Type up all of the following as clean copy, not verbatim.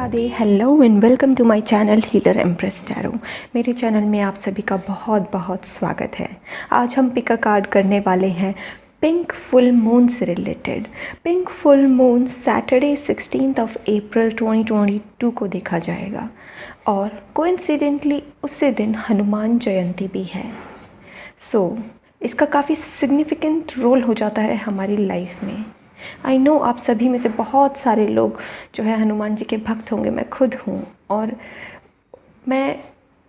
Radhe hello and welcome to my channel healer empress tarot. मेरे channel में आप सभी का बहुत बहुत स्वागत है। आज हम पिक अ कार्ड करने वाले हैं पिंक फुल मून से related. Pink full moon Saturday 16 अप्रैल 2022 को देखा जाएगा और कोइंसिडेंटली उसी दिन हनुमान जयंती भी है। इसका काफ़ी सिग्निफिकेंट रोल हो जाता है हमारी लाइफ में। आई नो आप सभी में से बहुत सारे लोग जो है हनुमान जी के भक्त होंगे, मैं खुद हूँ और मैं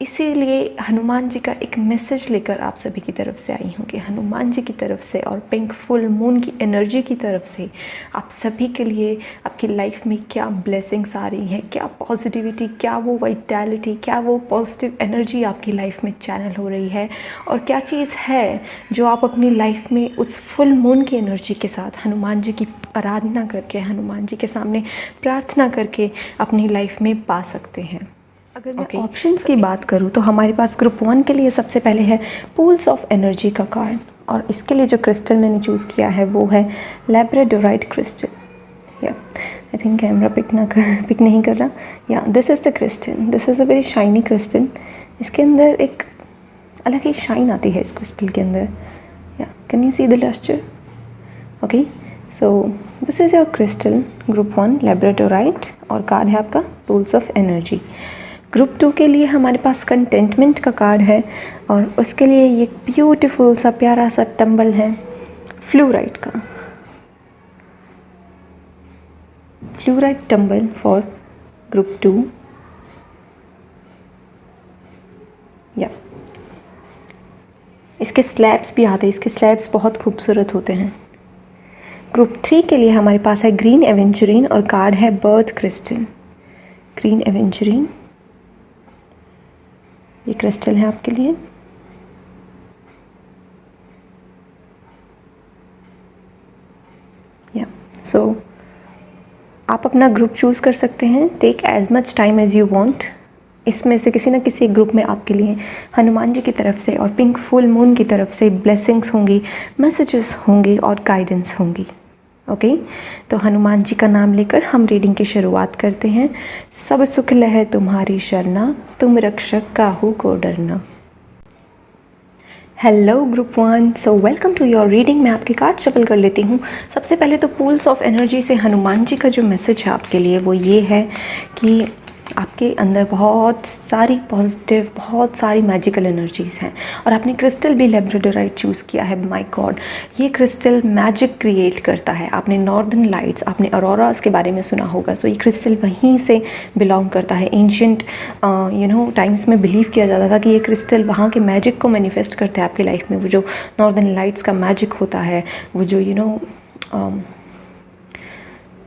इसीलिए हनुमान जी का एक मैसेज लेकर आप सभी की तरफ से आई हूँ कि हनुमान जी की तरफ से और पिंक फुल मून की एनर्जी की तरफ से आप सभी के लिए आपकी लाइफ में क्या ब्लेसिंग्स आ रही हैं, क्या पॉजिटिविटी, क्या वो वाइटैलिटी, क्या वो पॉजिटिव एनर्जी आपकी लाइफ में चैनल हो रही है और क्या चीज़ है जो आप अपनी लाइफ में उस फुल मून की एनर्जी के साथ हनुमान जी की आराधना करके, हनुमान जी के सामने प्रार्थना करके अपनी लाइफ में पा सकते हैं। अगर मैं ऑप्शंस की बात करूँ तो हमारे पास ग्रुप 1 के लिए सबसे पहले है पूल्स ऑफ एनर्जी का कार्ड और इसके लिए जो क्रिस्टल मैंने चूज़ किया है वो है लैब्राडोराइट क्रिस्टल। या आई थिंक कैमरा पिक नहीं कर रहा। या this is the crystal, this is a very shiny crystal. इसके अंदर एक अलग ही शाइन आती है इस क्रिस्टल के अंदर। या can you see the lustre? Okay, so this is your crystal group 1 labradorite और कार्ड है आपका पूल्स ऑफ एनर्जी। ग्रुप 2 के लिए हमारे पास कंटेंटमेंट का कार्ड है और उसके लिए ये ब्यूटीफुल सा प्यारा सा टंबल है फ्लूराइट का, फ्लूराइट टंबल फॉर ग्रुप 2। या इसके स्लैब्स भी आते हैं, इसके स्लैब्स बहुत खूबसूरत होते हैं। ग्रुप 3 के लिए हमारे पास है ग्रीन एवेंचुरिन और कार्ड है बर्थ क्रिस्टल। ग्रीन एवेंचुरिन ये क्रिस्टल है आपके लिए। या सो आप अपना ग्रुप चूज़ कर सकते हैं। Take as much time as you want. इसमें से किसी न किसी एक ग्रुप में आपके लिए हनुमान जी की तरफ से और पिंक फुल मून की तरफ से ब्लेसिंग्स होंगी, मैसेजेस होंगे और गाइडेंस होंगी। ओके, तो हनुमान जी का नाम लेकर हम रीडिंग की शुरुआत करते हैं। सब सुख लहै तुम्हारी शरणा, तुम रक्षक काहू को डरना। Hello group 1, so welcome to your reading. मैं आपके कार्ड शफल कर लेती हूँ। सबसे पहले तो पूल्स ऑफ एनर्जी से हनुमान जी का जो मैसेज है आपके लिए वो ये है कि आपके अंदर बहुत सारी पॉजिटिव, बहुत सारी मैजिकल एनर्जीज़ हैं और आपने क्रिस्टल भी लैब्राडोराइट चूज़ किया है। माय गॉड, ये क्रिस्टल मैजिक क्रिएट करता है। आपने नॉर्दर्न लाइट्स, आपने ऑरोरास के बारे में सुना होगा। सो ये क्रिस्टल वहीं से बिलोंग करता है। एंशियंट टाइम्स में बिलीव किया जाता था कि ये क्रिस्टल वहाँ के मैजिक को मैनिफेस्ट करते हैं आपकी लाइफ में। वो जो नॉर्दर्न लाइट्स का मैजिक होता है, वो जो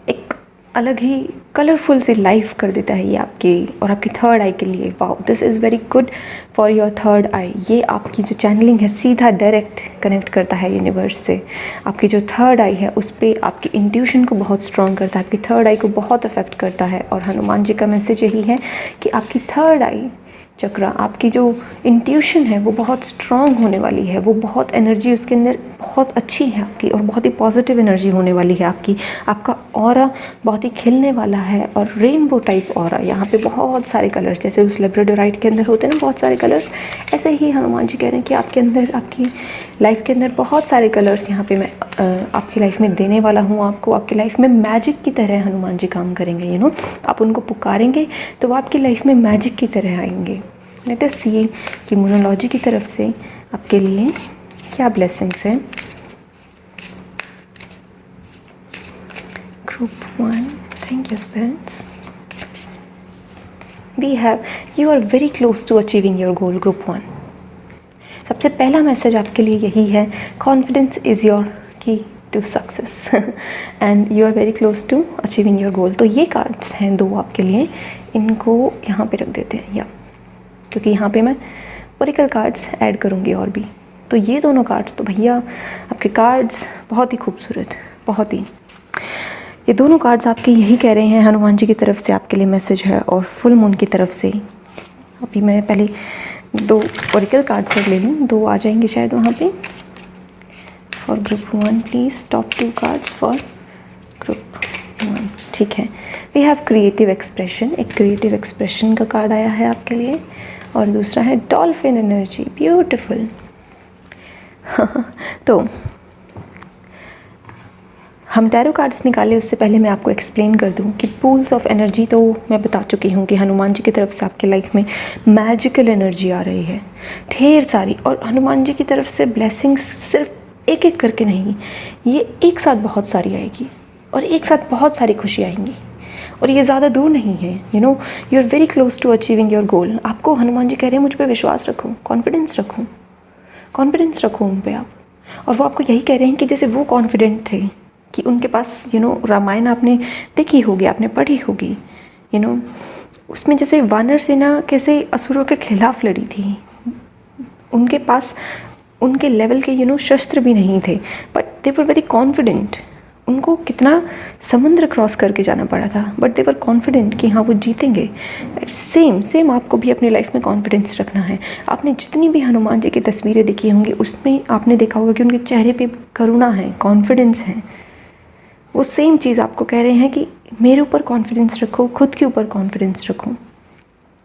एक अलग ही कलरफुल सी लाइफ कर देता है ये आपकी और आपकी थर्ड आई के लिए। Wow, this is very good for your third eye. ये आपकी जो चैनलिंग है सीधा डायरेक्ट कनेक्ट करता है यूनिवर्स से। आपकी जो थर्ड आई है उस पर आपकी इंट्यूशन को बहुत स्ट्रॉन्ग करता है, आपकी थर्ड आई को बहुत अफेक्ट करता है। और हनुमान जी का मैसेज यही है कि आपकी थर्ड आई चक्रा, आपकी जो इंट्यूशन है वो बहुत स्ट्रॉन्ग होने वाली है। वो बहुत एनर्जी उसके अंदर बहुत अच्छी है आपकी और बहुत ही पॉजिटिव एनर्जी होने वाली है आपकी। आपका ऑरा बहुत ही खिलने वाला है और रेनबो टाइप ऑरा। यहाँ पे बहुत सारे कलर्स, जैसे उस लैब्राडोराइट के अंदर होते हैं ना बहुत सारे कलर्स, ऐसे ही हनुमान जी कह रहे हैं कि आपके अंदर, आपकी लाइफ के अंदर बहुत सारे कलर्स यहाँ पे मैं आपकी लाइफ में देने वाला हूँ आपको। आपकी लाइफ में मैजिक की तरह हनुमान जी काम करेंगे। आप उनको पुकारेंगे तो वो आपकी लाइफ में मैजिक की तरह आएंगे। लेट अस सी कि मोनोलॉजी की तरफ से आपके लिए क्या ब्लेसिंग्स हैं। Group 1, thank you spirits. We have you are very close to achieving your goal group 1। सबसे पहला मैसेज आपके लिए यही है, confidence is your key to success and you are very close to achieving your goal. तो ये cards हैं 2 आपके लिए, इनको यहाँ पे रख देते हैं या क्योंकि यहाँ पे मैं ओरेकल कार्ड्स ऐड करूँगी और भी। तो ये दोनों कार्ड्स तो भैया आपके कार्ड्स बहुत ही खूबसूरत, बहुत ही। ये दोनों कार्ड्स आपके यही कह रहे हैं, हनुमान जी की तरफ से आपके लिए मैसेज है और फुल मून की तरफ से। अभी मैं पहले 2 ओरेकल कार्ड्स ले लूँ, 2 आ जाएंगे शायद वहाँ पे। For group 1 please top 2 cards for group 1। ठीक है, वी हैव क्रिएटिव एक्सप्रेशन, एक क्रिएटिव एक्सप्रेशन का कार्ड आया है आपके लिए, और दूसरा है डॉल्फिन एनर्जी, ब्यूटिफुल। तो हम टैरो कार्ड्स निकाले उससे पहले मैं आपको एक्सप्लेन कर दूं कि पूल्स ऑफ एनर्जी तो मैं बता चुकी हूँ कि हनुमान जी की तरफ से आपके लाइफ में मैजिकल एनर्जी आ रही है ढेर सारी, और हनुमान जी की तरफ से ब्लेसिंग्स सिर्फ एक एक करके नहीं, ये एक साथ बहुत सारी आएगी और एक साथ बहुत सारी खुशी आएंगी, और ये ज़्यादा दूर नहीं है। You are very close to achieving your goal. आपको हनुमान जी कह रहे हैं मुझ पर विश्वास रखो, कॉन्फिडेंस रखो उन पर आप, और वो आपको यही कह रहे हैं कि जैसे वो कॉन्फिडेंट थे कि उनके पास रामायण आपने देखी होगी, आपने पढ़ी होगी, उसमें जैसे वानर सेना कैसे असुरों के खिलाफ लड़ी थी, उनके पास उनके लेवल के शस्त्र भी नहीं थे, but they were very confident. उनको कितना समुद्र क्रॉस करके जाना पड़ा था, बट दे वर कॉन्फिडेंट कि हाँ वो जीतेंगे। सेम आपको भी अपनी लाइफ में कॉन्फिडेंस रखना है। आपने जितनी भी हनुमान जी की तस्वीरें देखी होंगी उसमें आपने देखा होगा कि उनके चेहरे पे करुणा है, कॉन्फिडेंस है। वो सेम चीज़ आपको कह रहे हैं कि मेरे ऊपर कॉन्फिडेंस रखो, खुद के ऊपर कॉन्फिडेंस रखो।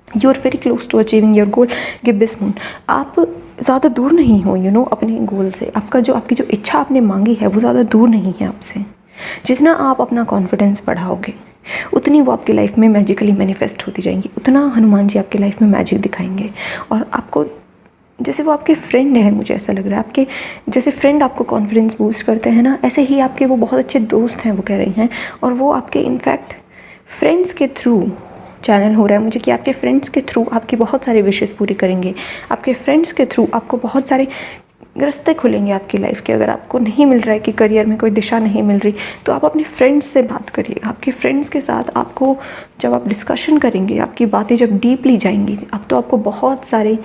You are very close to achieving your goal, give this moon. आप ज़्यादा दूर नहीं हो अपने गोल से। आपकी जो इच्छा आपने मांगी है वो ज़्यादा दूर नहीं है आपसे। जितना आप अपना कॉन्फिडेंस बढ़ाओगे उतनी वो आपकी लाइफ में मैजिकली मैनिफेस्ट होती जाएंगी, उतना हनुमान जी आपकी लाइफ में मैजिक दिखाएंगे। और आपको जैसे वो आपके फ्रेंड है, मुझे ऐसा लग रहा है आपके जैसे फ्रेंड आपको कॉन्फिडेंस बूस्ट करते हैं ना, ऐसे ही आपके वो बहुत अच्छे दोस्त हैं, वो कह रही हैं। और वो आपके इनफैक्ट फ्रेंड्स के थ्रू चैनल हो रहा है मुझे कि आपके फ्रेंड्स के थ्रू आपकी बहुत सारे विशेस पूरी करेंगे। आपके फ्रेंड्स के थ्रू आपको बहुत सारे रास्ते खुलेंगे आपकी लाइफ के। अगर आपको नहीं मिल रहा है कि करियर में कोई दिशा नहीं मिल रही, तो आप अपने फ्रेंड्स से बात करिए। आपके फ्रेंड्स के साथ आपको जब आप डिस्कशन करेंगे, आपकी बातें जब डीपली जाएंगी, अब तो आपको बहुत सारे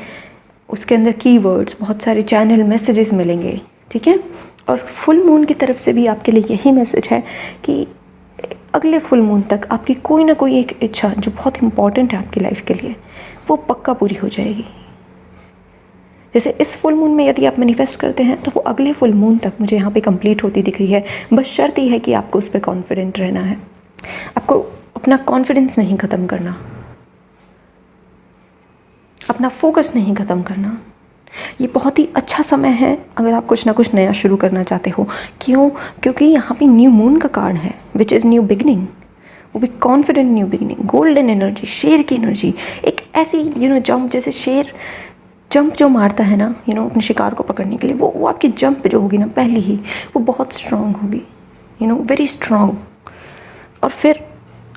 उसके अंदर कीवर्ड्स, बहुत सारे चैनल मैसेजेस मिलेंगे, ठीक है। और फुल मून की तरफ से भी आपके लिए यही मैसेज है कि अगले फुल मून तक आपकी कोई ना कोई एक इच्छा जो बहुत इंपॉर्टेंट है आपकी लाइफ के लिए, वो पक्का पूरी हो जाएगी। जैसे इस फुल मून में यदि आप मैनिफेस्ट करते हैं तो वो अगले फुल मून तक मुझे यहाँ पे कंप्लीट होती दिख रही है। बस शर्त ही है कि आपको उस पर कॉन्फिडेंट रहना है, आपको अपना कॉन्फिडेंस नहीं ख़त्म करना, अपना फोकस नहीं ख़त्म करना। ये बहुत ही अच्छा समय है अगर आप कुछ ना कुछ नया शुरू करना चाहते हो। क्यों? क्योंकि यहाँ पे न्यू मून का कार्ड है, विच इज़ न्यू बिगनिंग। वो भी confident new beginning, golden energy, शेर की एनर्जी, एक ऐसी जंप, जैसे शेर जंप जो मारता है ना अपने शिकार को पकड़ने के लिए, वो आपकी जंप जो होगी ना पहली ही, वो बहुत स्ट्रांग होगी, वेरी स्ट्रांग। और फिर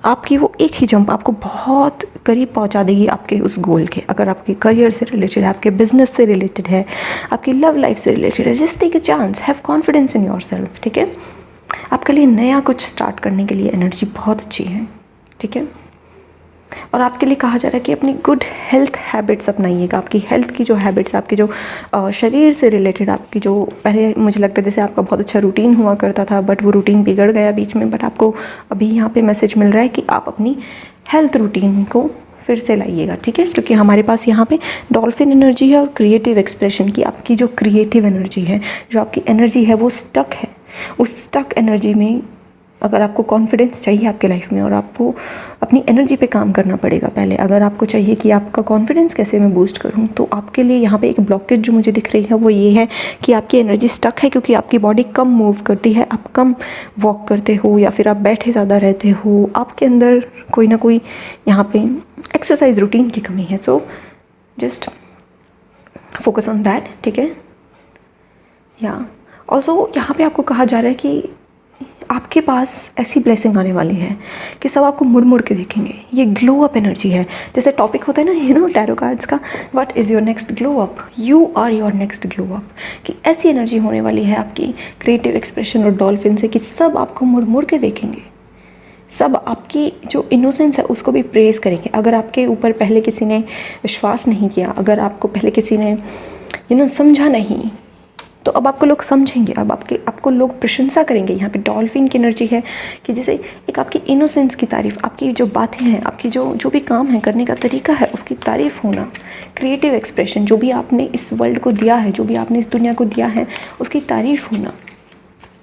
आपकी वो एक ही जंप आपको बहुत करीब पहुंचा देगी आपके उस गोल के। अगर आपके करियर से रिलेटेड है, आपके बिजनेस से रिलेटेड है, आपकी लव लाइफ से रिलेटेड है, just take a chance, have confidence in yourself, ठीक है। आपके लिए नया कुछ स्टार्ट करने के लिए एनर्जी बहुत अच्छी है, ठीक है। और आपके लिए कहा जा रहा है कि अपनी गुड हेल्थ हैबिट्स अपनाइएगा। आपकी हेल्थ की जो हैबिट्स, आपकी जो शरीर से रिलेटेड आपकी जो पहले मुझे लगता है जैसे आपका बहुत अच्छा रूटीन हुआ करता था, बट वो रूटीन बिगड़ गया बीच में, बट आपको अभी यहाँ पे मैसेज मिल रहा है कि आप अपनी हेल्थ रूटीन को फिर से लाइएगा, ठीक है। क्योंकि हमारे पास यहाँ पे डॉल्फिन एनर्जी है और क्रिएटिव एक्सप्रेशन की आपकी जो क्रिएटिव एनर्जी है, जो आपकी एनर्जी है वो स्टक है। उस स्टक एनर्जी में अगर आपको कॉन्फिडेंस चाहिए आपके लाइफ में, और आपको अपनी एनर्जी पे काम करना पड़ेगा पहले। अगर आपको चाहिए कि आपका कॉन्फिडेंस कैसे मैं बूस्ट करूं, तो आपके लिए यहाँ पे एक ब्लॉकेज जो मुझे दिख रही है वो ये है कि आपकी एनर्जी स्टक है, क्योंकि आपकी बॉडी कम मूव करती है, आप कम वॉक करते हो, या फिर आप बैठे ज़्यादा रहते हो, आपके अंदर कोई ना कोई यहाँ पे एक्सरसाइज रूटीन की कमी है। So just focus on that, ठीक है। या ऑल्सो यहाँ पे आपको कहा जा रहा है कि आपके पास ऐसी ब्लेसिंग आने वाली है कि सब आपको मुड़ मुड़ के देखेंगे। ये ग्लो अप एनर्जी है, जैसे टॉपिक होता है ना टैरो कार्ड्स का, what is your next glow up, you are your next glow up. कि ऐसी एनर्जी होने वाली है आपकी क्रिएटिव एक्सप्रेशन और डॉल्फिन से कि सब आपको मुड़ मुड़ के देखेंगे, सब आपकी जो इनोसेंस है उसको भी प्रेज़ करेंगे। अगर आपके ऊपर पहले किसी ने विश्वास नहीं किया, अगर आपको पहले किसी ने समझा नहीं, तो अब आपको लोग समझेंगे, अब आपको लोग प्रशंसा करेंगे। यहाँ पे डॉल्फिन की एनर्जी है कि जैसे एक आपकी इनोसेंस की तारीफ़, आपकी जो बातें हैं, आपकी जो भी काम है करने का तरीका है, उसकी तारीफ़ होना, क्रिएटिव एक्सप्रेशन जो भी आपने इस वर्ल्ड को दिया है, जो भी आपने इस दुनिया को दिया है, उसकी तारीफ़ होना,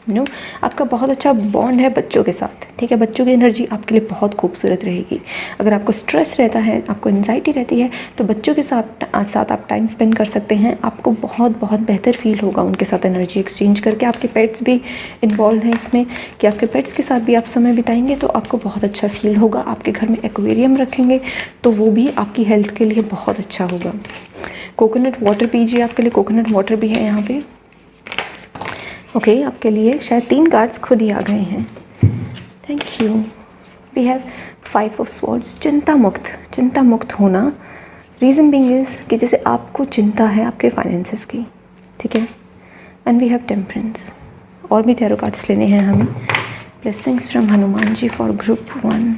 आपका बहुत अच्छा बॉन्ड है बच्चों के साथ, ठीक है। बच्चों की एनर्जी आपके लिए बहुत खूबसूरत रहेगी। अगर आपको स्ट्रेस रहता है, आपको एंजाइटी रहती है, तो बच्चों के साथ आप टाइम स्पेंड कर सकते हैं। आपको बहुत बहुत बेहतर फील होगा उनके साथ एनर्जी एक्सचेंज करके। आपके पेट्स भी इन्वॉल्व हैं इसमें कि आपके पेट्स के साथ भी आप समय बिताएंगे तो आपको बहुत अच्छा फील होगा। आपके घर में एक्वेरियम रखेंगे तो वो भी आपकी हेल्थ के लिए बहुत अच्छा होगा। कोकोनट वाटर पीजिए, आपके लिए कोकोनट वाटर भी है यहाँ पे। ओके, आपके लिए शायद 3 कार्ड्स खुद ही आ गए हैं। Thank you. We have 5 of swords, चिंता मुक्त होना। रीज़न बीइंग इज़ कि जैसे आपको चिंता है आपके फाइनेंसेस की, ठीक है। And we have temperance. और भी टैरो कार्ड्स लेने हैं हमें। Blessings from Hanuman ji for group 1।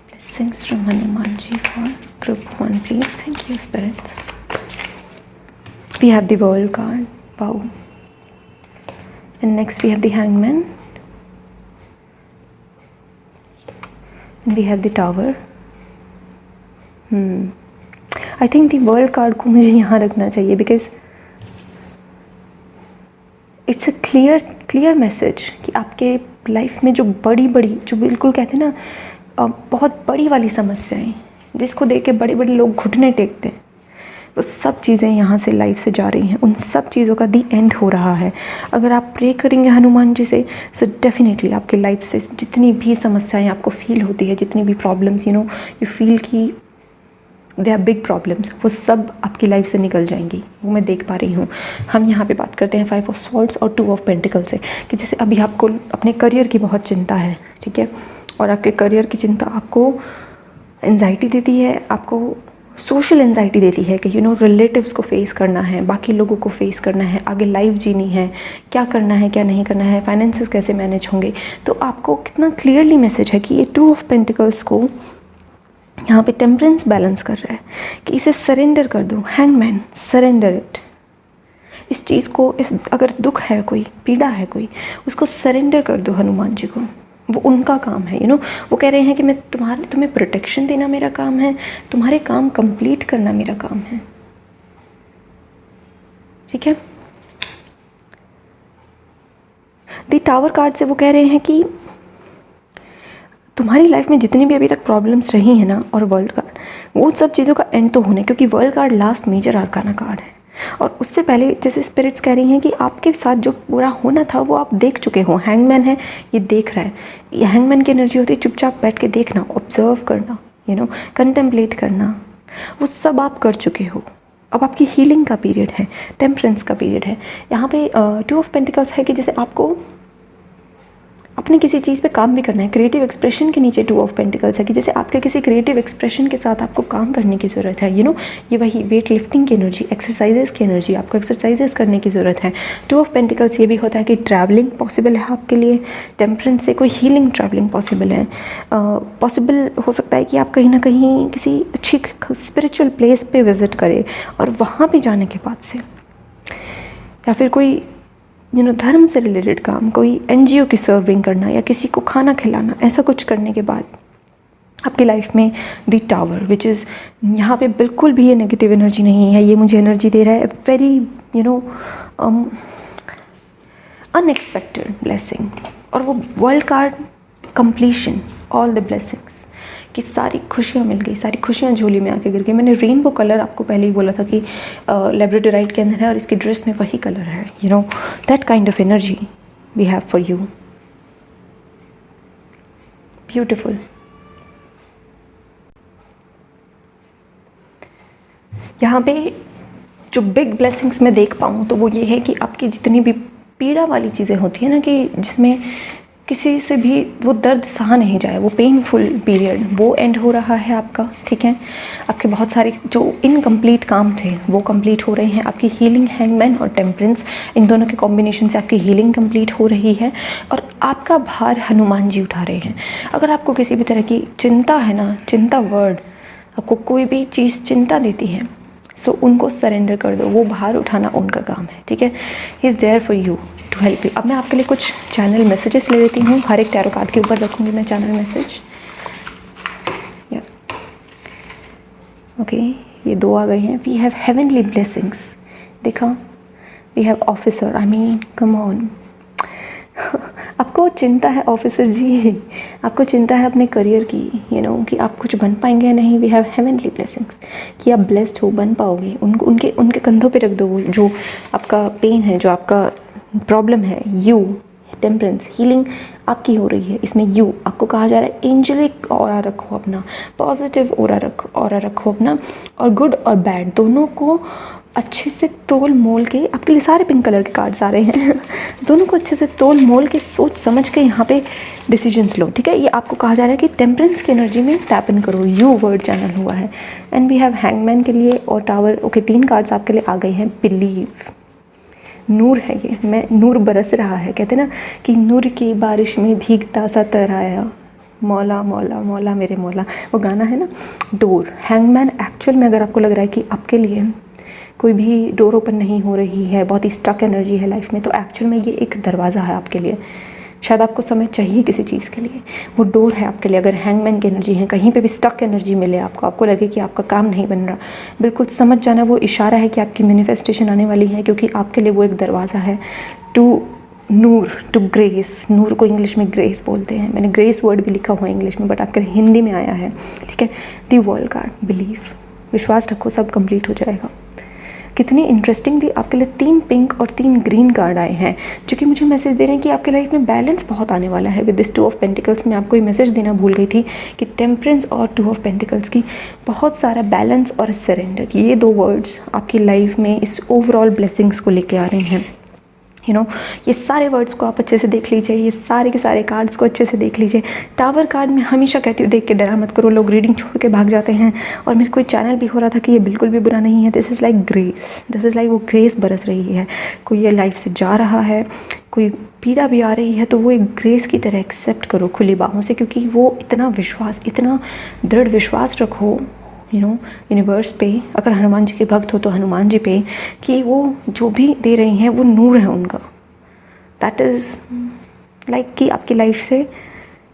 Blessings from Hanuman ji for group 1 please. Thank you spirits. We have the World card, wow. And next we have the Hangman. And we have the Tower. I think the World card को मुझे यहाँ रखना चाहिए because it's a clear message कि आपके life में जो बड़ी जो बिल्कुल कहते हैं ना बहुत बड़ी वाली समस्याएं जिसको देख के बड़े लोग घुटने टेकते हैं, वो सब चीज़ें यहाँ से लाइफ से जा रही हैं। उन सब चीज़ों का दी एंड हो रहा है। अगर आप प्रे करेंगे हनुमान जी से, सो डेफिनेटली आपके लाइफ से जितनी भी समस्याएं आपको फील होती है, जितनी भी प्रॉब्लम्स यू फील कि दे आर बिग प्रॉब्लम्स, वो सब आपकी लाइफ से निकल जाएंगी। वो मैं देख पा रही हूँ। हम यहाँ पे बात करते हैं 5 ऑफ स्वॉर्ड्स और 2 ऑफ पेंटिकल से कि जैसे अभी आपको अपने करियर की बहुत चिंता है, ठीक है। और आपके करियर की चिंता आपको एंजाइटी देती है, आपको सोशल एंजाइटी देती है कि रिलेटिव्स को फेस करना है, बाकी लोगों को फेस करना है, आगे लाइफ जीनी है, क्या करना है क्या नहीं करना है, फाइनेंसेस कैसे मैनेज होंगे। तो आपको कितना क्लियरली मैसेज है कि ये 2 ऑफ पेंटिकल्स को यहाँ पे टेम्परेंस बैलेंस कर रहा है कि इसे सरेंडर कर दो। Hangman, surrender it. इस चीज़ को, अगर दुख है, कोई पीड़ा है, कोई, उसको सरेंडर कर दो हनुमान जी को। वो उनका काम है। वो कह रहे हैं कि मैं तुम्हें प्रोटेक्शन देना मेरा काम है, तुम्हारे काम कंप्लीट करना मेरा काम है, ठीक है। द टावर कार्ड से वो कह रहे हैं कि तुम्हारी लाइफ में जितनी भी अभी तक प्रॉब्लम्स रही हैं ना, और वर्ल्ड कार्ड, वो सब चीज़ों का एंड तो होना है, क्योंकि world card last major arcana card है। और उससे पहले जैसे स्पिरिट्स कह रही हैं कि आपके साथ जो पूरा होना था वो आप देख चुके हो। हैंगमैन है, ये देख रहा है। ये हैंगमैन की एनर्जी होती है चुपचाप बैठ के देखना, ऑब्जर्व करना, कंटेम्पलेट करना। वो सब आप कर चुके हो। अब आपकी हीलिंग का पीरियड है, टेम्परेंस का पीरियड है। यहाँ पे 2 ऑफ पेंटिकल्स है कि जैसे आपको अपने किसी चीज़ पे काम भी करना है। क्रिएटिव एक्सप्रेशन के नीचे 2 ऑफ पेंटिकल्स है कि जैसे आपके किसी क्रिएटिव एक्सप्रेशन के साथ आपको काम करने की ज़रूरत है। ये वही वेट लिफ्टिंग की एनर्जी, एक्सरसाइजेस की एनर्जी, आपको एक्सरसाइजेस करने की ज़रूरत है। 2 ऑफ पेंटिकल्स ये भी होता है कि ट्रैवलिंग पॉसिबल है आपके लिए। टेम्परेंस से कोई हीलिंग ट्रैवलिंग पॉसिबल है। पॉसिबल हो सकता है कि आप कहीं ना कहीं किसी अच्छी स्पिरिचुअल प्लेस पे विज़िट करें और वहाँ पे जाने के बाद से, या फिर कोई धर्म से रिलेटेड काम, कोई एनजीओ की सर्विंग करना या किसी को खाना खिलाना, ऐसा कुछ करने के बाद आपकी लाइफ में द टावर, विच इज़ यहाँ पे बिल्कुल भी ये नेगेटिव एनर्जी नहीं है। ये मुझे एनर्जी दे रहा है वेरी अनएक्सपेक्टेड ब्लेसिंग। और वो world card completion, all the blessings, कि सारी खुशियाँ मिल गई, सारी खुशियाँ झोली में आके गिर गई। मैंने रेनबो कलर आपको पहले ही बोला था कि लेब्राडोराइट के अंदर है और इसकी ड्रेस में वही कलर है। That kind of energy we have for you. Beautiful. यहाँ पे जो बिग ब्लेसिंग्स मैं देख पाऊँ तो वो ये है कि आपकी जितनी भी पीड़ा वाली चीज़ें होती है ना, कि जिसमें किसी से भी वो दर्द सहा नहीं जाए, वो पेनफुल पीरियड, वो एंड हो रहा है आपका, ठीक है। आपके बहुत सारे जो इनकम्प्लीट काम थे वो कंप्लीट हो रहे हैं। आपकी हीलिंग, हैंगमैन और टेम्परेंस, इन दोनों के कॉम्बिनेशन से आपकी हीलिंग कंप्लीट हो रही है और आपका भार हनुमान जी उठा रहे हैं। अगर आपको किसी भी तरह की चिंता है ना, चिंता वर्ड, आपको कोई भी चीज़ चिंता देती है, सो उनको सरेंडर कर दो। वो भार उठाना उनका काम है, ठीक है। He is there for you to help you. अब मैं आपके लिए कुछ चैनल मैसेजेस ले लेती हूँ। हर एक टैरो कार्ड के ऊपर रखूँगी मैं चैनल मैसेज। ओके, ये 2 आ गए हैं। We have heavenly blessings. देखा, we have officer, I mean come on. आपको चिंता है ऑफिसर जी, आपको चिंता है अपने करियर की, कि आप कुछ बन पाएंगे या नहीं। वी हैव हेवनली ब्लेसिंग्स कि आप ब्लेस्ड हो, बन पाओगे। उनके कंधों पे रख दो वो जो आपका पेन है, जो आपका प्रॉब्लम है। यू टेम्परेंस, हीलिंग आपकी हो रही है इसमें। यू आपको कहा जा रहा है एंजेलिक ऑरा रखो अपना, पॉजिटिव ऑरा रखो अपना, और गुड और बैड दोनों को अच्छे से तोल मोल के, आपके लिए सारे पिंक कलर के कार्ड्स आ रहे हैं दोनों को अच्छे से तोल मोल के सोच समझ के यहाँ पे डिसीजंस लो, ठीक है। ये आपको कहा जा रहा है कि टेम्परेंस की एनर्जी में टैप इन करो। यू वर्ड चैनल हुआ है। एंड वी हैव हैंगमैन के लिए और टावर। ओके, 3 कार्ड्स आपके लिए आ गए हैं। बिलीव, नूर है ये, मैं नूर बरस रहा है, कहते ना कि नूर की बारिश में भीगता सा तर आया, मौला मौला मौला मेरे मौला, वो गाना है ना। डोर, हैंगमैन एक्चुअल में अगर आपको लग रहा है कि आपके लिए कोई भी डोर ओपन नहीं हो रही है, बहुत ही स्टक एनर्जी है लाइफ में, तो एक्चुअल में ये एक दरवाज़ा है आपके लिए। शायद आपको समय चाहिए किसी चीज़ के लिए, वो डोर है आपके लिए। अगर हैंगमैन की एनर्जी है, कहीं पे भी स्टक एनर्जी मिले आपको लगे कि आपका काम नहीं बन रहा, बिल्कुल समझ जाना वो इशारा है कि आपकी मैनिफेस्टेशन आने वाली है, क्योंकि आपके लिए वो एक दरवाज़ा है टू नूर, टू ग्रेस। नूर को इंग्लिश में ग्रेस बोलते हैं। मैंने ग्रेस वर्ड भी लिखा हुआ है इंग्लिश में, बट आपके हिंदी में आया है, ठीक है। दी वर्ल्ड कार्ड, बिलीव, विश्वास रखो, सब कंप्लीट हो जाएगा। कितनी इंटरेस्टिंगली आपके लिए 3 पिंक और 3 ग्रीन कार्ड आए हैं, जो कि मुझे मैसेज दे रहे हैं कि आपके लाइफ में बैलेंस बहुत आने वाला है। विद दिस 2 ऑफ पेंटिकल्स में आपको ये मैसेज देना भूल गई थी कि टेम्परेंस और 2 ऑफ पेंटिकल्स की बहुत सारा बैलेंस और सरेंडर, ये 2 वर्ड्स आपकी लाइफ में इस ओवरऑल ब्लेसिंग्स को लेके आ रहे हैं। ये सारे वर्ड्स को आप अच्छे से देख लीजिए, ये सारे के सारे कार्ड्स को अच्छे से देख लीजिए। टावर कार्ड में हमेशा कहती हूँ, देख के डरा मत करो, लोग रीडिंग छोड़ के भाग जाते हैं। और मेरे कोई चैनल भी हो रहा था कि ये बिल्कुल भी बुरा नहीं है। This is like grace, this is like वो ग्रेस बरस रही है। कोई ये लाइफ से जा रहा है, कोई पीड़ा भी आ रही है, तो वो एक ग्रेस की तरह एक्सेप्ट करो खुली बाहों से, क्योंकि वो इतना विश्वास, इतना दृढ़ विश्वास रखो यूनिवर्स पे। अगर हनुमान जी के भक्त हो तो हनुमान जी पे, कि वो जो भी दे रही हैं वो नूर है उनका। दैट इज़ लाइक कि आपकी लाइफ से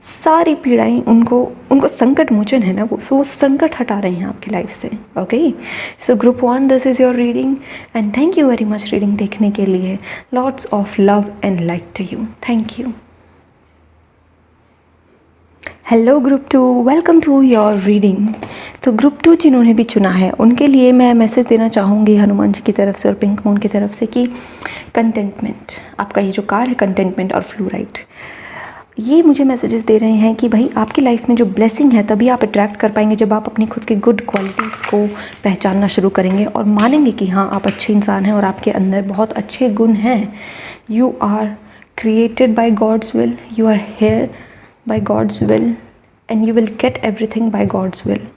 सारी पीड़ाएं, उनको संकट मोचन है ना वो, सो वो संकट हटा रहे हैं आपकी लाइफ से। Okay, so group 1, this is your reading and thank you very much reading देखने के लिए। Lots of love and light to you. Thank you. Hello group 2, welcome to your reading. तो ग्रुप 2 जिन्होंने भी चुना है उनके लिए मैं मैसेज देना चाहूँगी हनुमान जी की तरफ से और पिंक मून की तरफ से कि कंटेंटमेंट, आपका ये जो कार्ड है कंटेंटमेंट और फ्लूराइट, ये मुझे मैसेजेस दे रहे हैं कि भाई आपकी लाइफ में जो ब्लेसिंग है तभी आप अट्रैक्ट कर पाएंगे जब आप अपनी खुद की गुड क्वालिटीज़ को पहचानना शुरू करेंगे और मानेंगे कि हाँ आप अच्छे इंसान हैं और आपके अंदर बहुत अच्छे गुण हैं। You are created by God's will, you are here by God's will and you will get everything by God's will.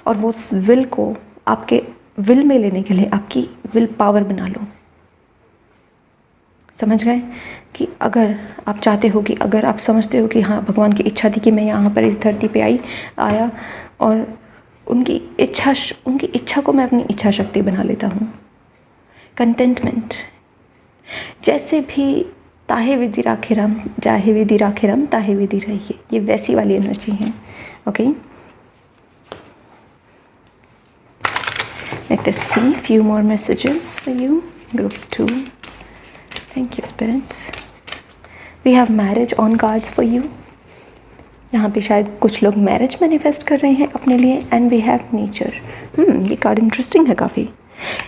और वो विल को आपके विल में लेने के लिए आपकी विल पावर बना लो। समझ गए कि अगर आप चाहते हो कि, अगर आप समझते हो कि हाँ भगवान की इच्छा थी कि मैं यहाँ पर इस धरती पे आया और उनकी इच्छा को मैं अपनी इच्छा शक्ति बना लेता हूँ। कंटेंटमेंट, जैसे भी ताहे विधि राखे राम, जाहे विधि राखे राम, ताहे विधि रहिए, ये वैसी वाली एनर्जी है। Okay, let us see few more messages for you, group 2. Thank you spirits. We have marriage on cards for you. यहाँ पे शायद कुछ लोग मैरिज मैनिफेस्ट कर रहे हैं अपने लिए। And we have nature. ये कार्ड इंटरेस्टिंग है काफ़ी।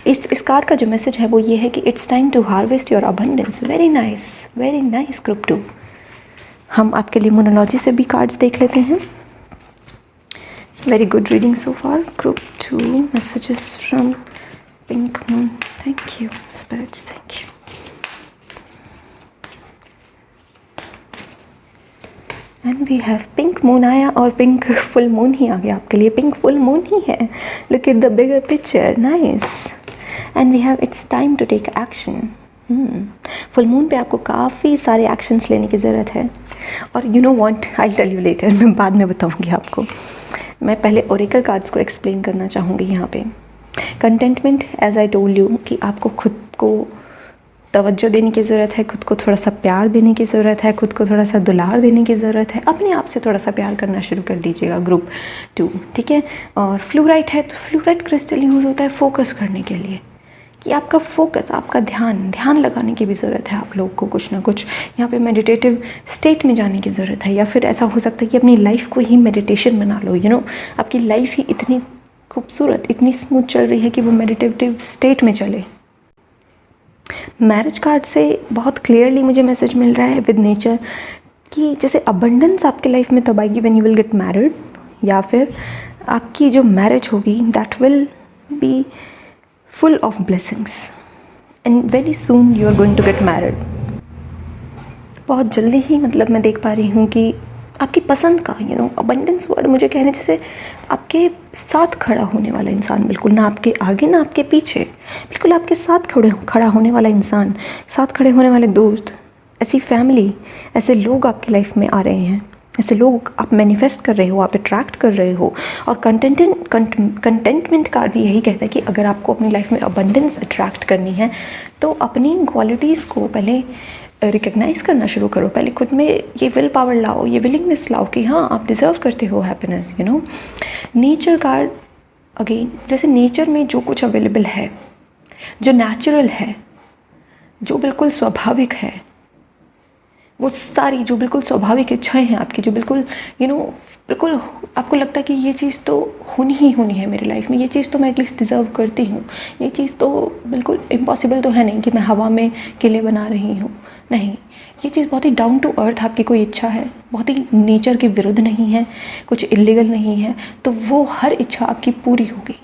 इस कार्ड का जो मैसेज है वो ये है कि it's time to harvest your abundance. Very nice group 2। हम आपके लिए मोनोलॉजी से भी कार्ड्स देख लेते हैं। Very good reading so far. Group 2 messages from Pink Moon. Thank you, spirits. Thank you. And we have Pink Moon आया और Pink Full Moon ही आ गया आपके लिए। Pink Full Moon ही है। Look at the bigger picture. Nice. And we have it's time to take action. Full moon पे आपको काफ़ी सारे एक्शंस लेने की ज़रूरत है। और you know what, I tell you later, मैं बाद में बताऊंगी आपको। मैं पहले ओरेकल कार्ड्स को एक्सप्लेन करना चाहूँगी यहाँ पे। Contentment, as I told you, कि आपको खुद को तवज्जो देने की ज़रूरत है, खुद को थोड़ा सा प्यार देने की ज़रूरत है, खुद को थोड़ा सा दुलार देने की ज़रूरत है। अपने आप से थोड़ा सा प्यार करना शुरू कर दीजिएगा ग्रुप 2, ठीक है। और फ्लूराइट है तो फ्लूराइट क्रिस्टल यूज़ होता है फोकस करने के लिए, कि आपका फोकस, आपका ध्यान लगाने की भी ज़रूरत है आप लोग को, कुछ ना कुछ यहाँ पे मेडिटेटिव स्टेट में जाने की ज़रूरत है। या फिर ऐसा हो सकता है कि अपनी लाइफ को ही मेडिटेशन बना लो, आपकी लाइफ ही इतनी खूबसूरत, इतनी स्मूथ चल रही है कि वो मेडिटेटिव स्टेट में चले। मैरिज कार्ड से बहुत क्लियरली मुझे मैसेज मिल रहा है विद नेचर कि जैसे अबंडेंस आपके लाइफ में तब आएगी when you will get married, या फिर आपकी जो मैरिज होगी that will be full of blessings and very soon you are going to get married। बहुत जल्दी ही मैं देख पा रही हूँ कि आपकी पसंद का abundance वर्ड मुझे कहने जैसे आपके साथ खड़ा होने वाला इंसान, बिल्कुल ना आपके आगे ना आपके पीछे, बिल्कुल आपके साथ खड़ा होने वाला इंसान, साथ खड़े होने वाले दोस्त, ऐसी फैमिली, ऐसे लोग आपकी लाइफ में आ रहे हैं, ऐसे लोग आप मैनिफेस्ट कर रहे हो, आप अट्रैक्ट कर रहे हो। और कंटेंटमेंट कार्ड भी यही कहता है कि अगर आपको अपनी लाइफ में अबंडेंस अट्रैक्ट करनी है तो अपनी क्वालिटीज़ को पहले रिकग्नाइज करना शुरू करो, पहले खुद में ये विल पावर लाओ, ये विलिंगनेस लाओ कि हाँ आप डिज़र्व करते हो हैप्पीनेस। नेचर कार्ड अगेन, जैसे नेचर में जो कुछ अवेलेबल है, जो नेचुरल है, जो बिल्कुल स्वाभाविक है, वो सारी जो बिल्कुल स्वाभाविक इच्छाएं हैं आपकी, जो बिल्कुल बिल्कुल आपको लगता है कि ये चीज़ तो होनी ही होनी है मेरी लाइफ में, ये चीज़ तो मैं एटलीस्ट डिज़र्व करती हूँ, ये चीज़ तो बिल्कुल इम्पॉसिबल तो है नहीं कि मैं हवा में किले बना रही हूँ, नहीं, ये चीज़ बहुत ही डाउन टू अर्थ आपकी कोई इच्छा है, बहुत ही नेचर के विरुद्ध नहीं है, कुछ इलीगल नहीं है, तो वो हर इच्छा आपकी पूरी होगी।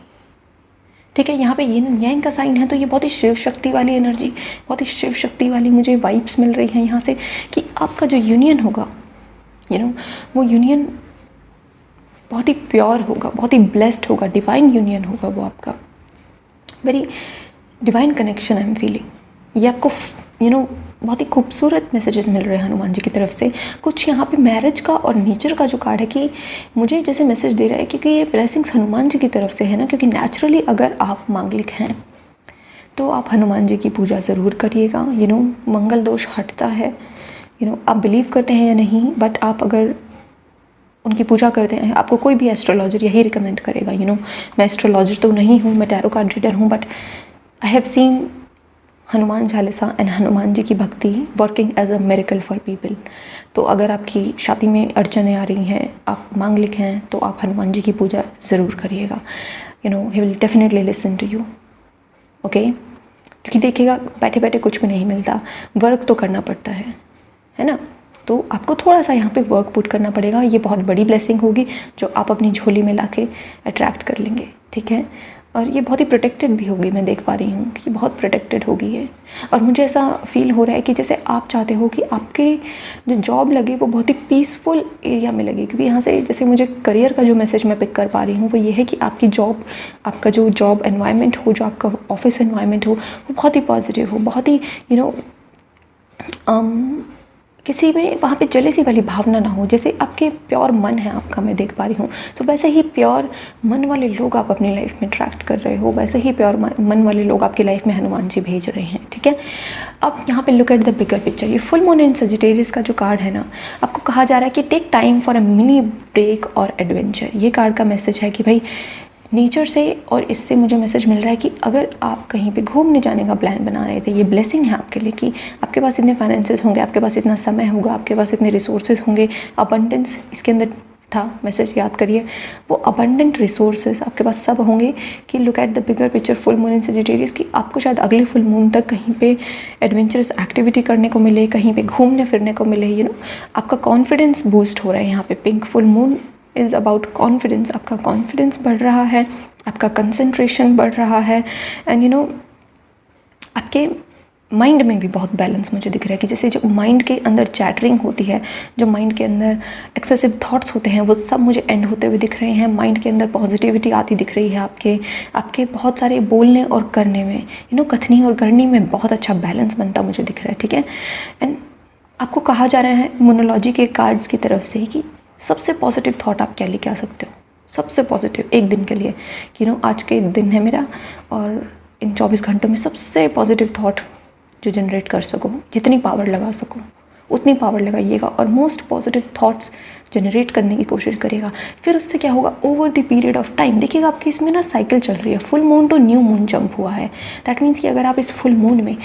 ठीक है, यहाँ पे यिन यांग का साइन है, तो ये बहुत ही शिव शक्ति वाली एनर्जी, बहुत ही शिव शक्ति वाली मुझे वाइब्स मिल रही हैं यहाँ से कि आपका जो यूनियन होगा वो यूनियन बहुत ही प्योर होगा, बहुत ही ब्लेस्ड होगा, डिवाइन यूनियन होगा वो आपका, very divine connection I am feeling. ये आपको बहुत ही खूबसूरत मैसेजेस मिल रहे हैं हनुमान जी की तरफ से। कुछ यहाँ पे मैरिज का और नेचर का जो कार्ड है कि मुझे जैसे मैसेज दे रहा है क्योंकि ये ब्लेसिंग्स हनुमान जी की तरफ से है ना, क्योंकि नेचुरली अगर आप मांगलिक हैं तो आप हनुमान जी की पूजा ज़रूर करिएगा। मंगल दोष हटता है, आप बिलीव करते हैं या नहीं, बट आप अगर उनकी पूजा करते हैं, आपको कोई भी एस्ट्रोलॉजर यही रिकमेंड करेगा। मैं एस्ट्रोलॉजर तो नहीं हूँ, मैं टैरो कार्ड रीडर हूँ, but I have seen Hanuman Chalisa and Hanuman ji की भक्ति working as a miracle for people. तो अगर आपकी शादी में अड़चनें आ रही हैं, आप मांगलिक हैं, तो आप हनुमान जी की पूजा ज़रूर करिएगा। He will definitely listen to you, okay. क्योंकि देखिएगा बैठे बैठे कुछ भी नहीं मिलता, वर्क तो करना पड़ता है ना, तो आपको थोड़ा सा यहाँ पे वर्क पुट करना पड़ेगा। ये बहुत बड़ी ब्लेसिंग होगी जो आप अपनी झोली में लाके अट्रैक्ट कर लेंगे, ठीक है। और ये बहुत ही प्रोटेक्टेड भी होगी, मैं देख पा रही हूँ कि बहुत प्रोटेक्टेड होगी ये। और मुझे ऐसा फील हो रहा है कि जैसे आप चाहते हो कि आपके जो जॉब लगे वो बहुत ही पीसफुल एरिया में लगे, क्योंकि यहाँ से जैसे मुझे करियर का जो मैसेज मैं पिक कर पा रही हूँ वो ये है कि आपकी जॉब, आपका जो जॉब एनवायरनमेंट हो, जो आपका ऑफिस एनवायरनमेंट हो, वो बहुत ही पॉजिटिव हो, बहुत ही किसी में वहाँ पे जेलसी वाली भावना ना हो। जैसे आपके प्योर मन है आपका, मैं देख पा रही हूँ, तो वैसे ही प्योर मन वाले लोग आप अपनी लाइफ में अट्रैक्ट कर रहे हो, वैसे ही प्योर मन वाले लोग आपकी लाइफ में हनुमान जी भेज रहे हैं, ठीक है। अब यहाँ पे look at the bigger picture. ये फुल मून इन सजिटेरियस का जो कार्ड है ना, आपको कहा जा रहा है कि take time for a mini break और एडवेंचर। ये कार्ड का मैसेज है कि भाई नेचर से, और इससे मुझे मैसेज मिल रहा है कि अगर आप कहीं पे घूमने जाने का प्लान बना रहे थे, ये ब्लेसिंग है आपके लिए कि आपके पास इतने फाइनेंसेस होंगे, आपके पास इतना समय होगा, आपके पास इतने रिसोर्सेज होंगे, अबंडेंस इसके अंदर था मैसेज, याद करिए वो अबंडेंट रिसोर्सेज आपके पास सब होंगे। कि look at the bigger picture, full moon in Sagittarius, कि आपको शायद अगले फुल मून तक कहीं पे एडवेंचरस एक्टिविटी करने को मिले, कहीं पे घूमने फिरने को मिले, आपका कॉन्फिडेंस बूस्ट हो रहा है। यहाँ पे pink full moon is about confidence, आपका कॉन्फिडेंस बढ़ रहा है, आपका कंसंट्रेशन बढ़ रहा है, एंड आपके माइंड में भी बहुत बैलेंस मुझे दिख रहा है कि जैसे जो माइंड के अंदर चैटरिंग होती है, जो माइंड के अंदर एक्सेसिव थॉट्स होते हैं, वो सब मुझे एंड होते हुए दिख रहे हैं। माइंड के अंदर पॉजिटिविटी आती दिख रही है आपके बहुत सारे बोलने और करने में, कथनी और करनी में बहुत अच्छा बैलेंस बनता मुझे दिख रहा है, ठीक है। एंड आपको कहा जा रहा है मोनोलॉजी के कार्ड्स की तरफ से ही कि सबसे पॉजिटिव थॉट आप क्या लेके आ सकते हो, सबसे पॉजिटिव एक दिन के लिए कि आज के एक दिन है मेरा, और इन 24 घंटों में सबसे पॉजिटिव थॉट जो जनरेट कर सको, जितनी पावर लगा सको उतनी पावर लगाइएगा, और मोस्ट पॉजिटिव थॉट्स जनरेट करने की कोशिश करेगा। फिर उससे क्या होगा, over the period of time देखिएगा आपकी इसमें ना साइकिल चल रही है, full moon to new moon jump हुआ है। दैट मीन्स कि अगर आप इस फुल मून में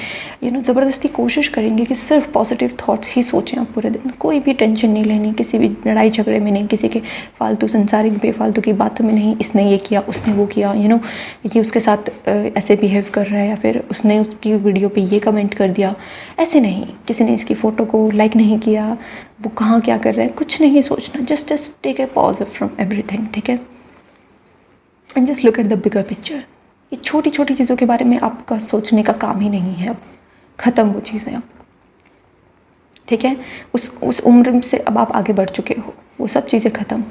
ज़बरदस्ती कोशिश करेंगे कि सिर्फ पॉजिटिव थॉट्स ही सोचें आप पूरे दिन, कोई भी टेंशन नहीं लेनी, किसी भी लड़ाई झगड़े में नहीं, किसी के फालतू संसारिक बेफालतू की बातों में नहीं, इसने ये किया उसने वो किया, ये उसके साथ ऐसे बिहेव कर रहा है, या फिर उसने उसकी वीडियो पे ये कमेंट कर दिया, ऐसे नहीं, किसी ने इसकी फ़ोटो को लाइक नहीं किया, वो कहाँ क्या कर रहा है, कुछ नहीं सोचना। Just take a pause from everything, ठीक है, and just look at the bigger picture. ये छोटी छोटी चीज़ों के बारे में आपका सोचने का काम ही नहीं है, अब ख़त्म वो चीज़ें अब, ठीक है। उस उम्र से अब आप आगे बढ़ चुके हो, वो सब चीज़ें ख़त्म।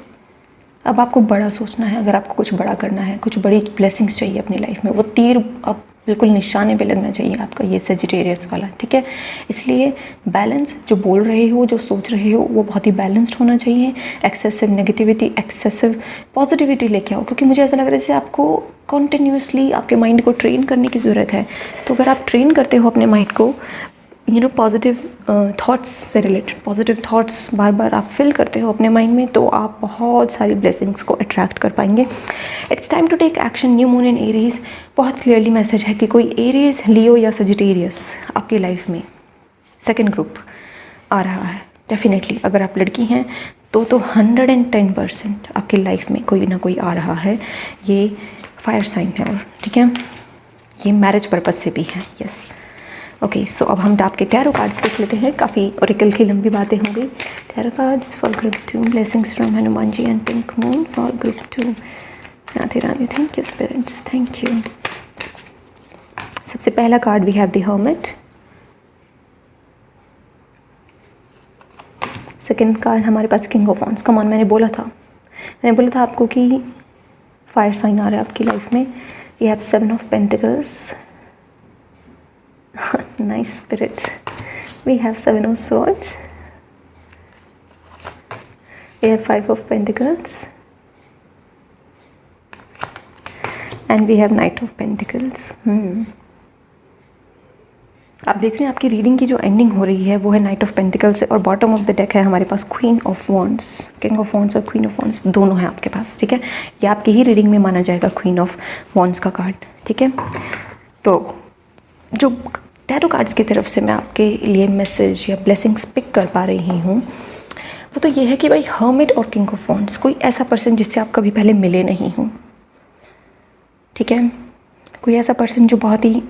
अब आपको बड़ा सोचना है, अगर आपको कुछ बड़ा करना है, कुछ बड़ी ब्लेसिंग्स चाहिए अपनी लाइफ में, वो तीर अब बिल्कुल निशाने पे लगना चाहिए आपका, ये सेजिटेरियस वाला, ठीक है। इसलिए बैलेंस, जो बोल रहे हो, जो सोच रहे हो, वो बहुत ही बैलेंस्ड होना चाहिए। एक्सेसिव नेगेटिविटी, एक्सेसिव पॉजिटिविटी लेके आओ, क्योंकि मुझे ऐसा लग रहा है जैसे आपको कॉन्टिन्यूसली आपके माइंड को ट्रेन करने की ज़रूरत है। तो अगर आप ट्रेन करते हो अपने माइंड को पॉजिटिव थॉट्स से रिलेटेड, पॉजिटिव थॉट्स बार बार आप फिल करते हो अपने माइंड में, तो आप बहुत सारी ब्लेसिंग्स को अट्रैक्ट कर पाएंगे। It's time to take action. New moon in Aries, बहुत क्लियरली मैसेज है कि कोई एरीज, लियो या सजिटेरियस आपकी लाइफ में सेकेंड ग्रुप आ रहा है। डेफिनेटली अगर आप लड़की हैं तो 110% आपकी लाइफ में कोई ना कोई आ रहा है। ये फायर साइन है, और ठीक है, ये मैरिज पर्पज़ से भी है। यस, ओके, सो अब हम आपके टैरो कार्ड्स देख लेते हैं। काफ़ी ओरेकल की लंबी बातें हो गई। Tarot cards for group 2, blessings from Hanuman ji and pink moon for group 2। Radhe Radhe, thank you spirits, thank you. सबसे पहला card we have the hermit. Second card हमारे पास king of wands. Come on, मैंने बोला था आपको कि फायर साइन आ रहा है आपकी लाइफ में। We have 7 of pentacles. Nice spirits. We have 7 of swords. We have 5 of pentacles. And we have Knight of Pentacles. आप देख रहे हैं आपकी रीडिंग की जो एंडिंग हो रही है वो है नाइट ऑफ पेंटिकल्स से, और बॉटम ऑफ द डेक है हमारे पास queen of wands. King of wands और क्वीन ऑफ वॉन्ड्स दोनों हैं आपके पास, ठीक है। ये आपकी ही रीडिंग में माना जाएगा क्वीन ऑफ वॉन्ड्स का कार्ड, ठीक है। तो जो टैरो कार्ड्स की तरफ से मैं आपके लिए मैसेज या ब्लेसिंग्स पिक कर पा रही हूँ वो तो ये है कि भाई हर्मिट और किंग ऑफ वॉन्ड्स, कोई ऐसा पर्सन जिससे आप कभी पहले मिले नहीं हो, ठीक है। कोई ऐसा पर्सन जो बहुत ही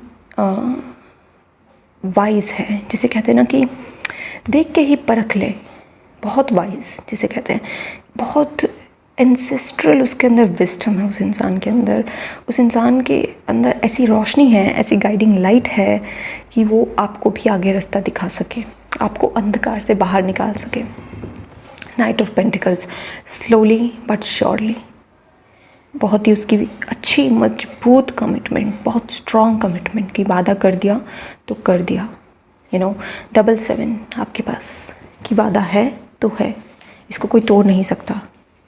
वाइज है, जिसे कहते हैं ना कि देख के ही परख ले, बहुत वाइज जिसे कहते हैं, बहुत एंसेस्ट्रल उसके अंदर विस्डम है उस इंसान के अंदर। उस इंसान के अंदर ऐसी रोशनी है, ऐसी गाइडिंग लाइट है कि वो आपको भी आगे रास्ता दिखा सके, आपको अंधकार से बाहर निकाल सके। Night of pentacles, slowly but surely, बहुत ही उसकी अच्छी मजबूत कमिटमेंट, बहुत स्ट्रॉन्ग कमिटमेंट की वादा कर दिया तो कर दिया। 777 आपके पास की वादा है तो है, इसको कोई तोड़ नहीं सकता,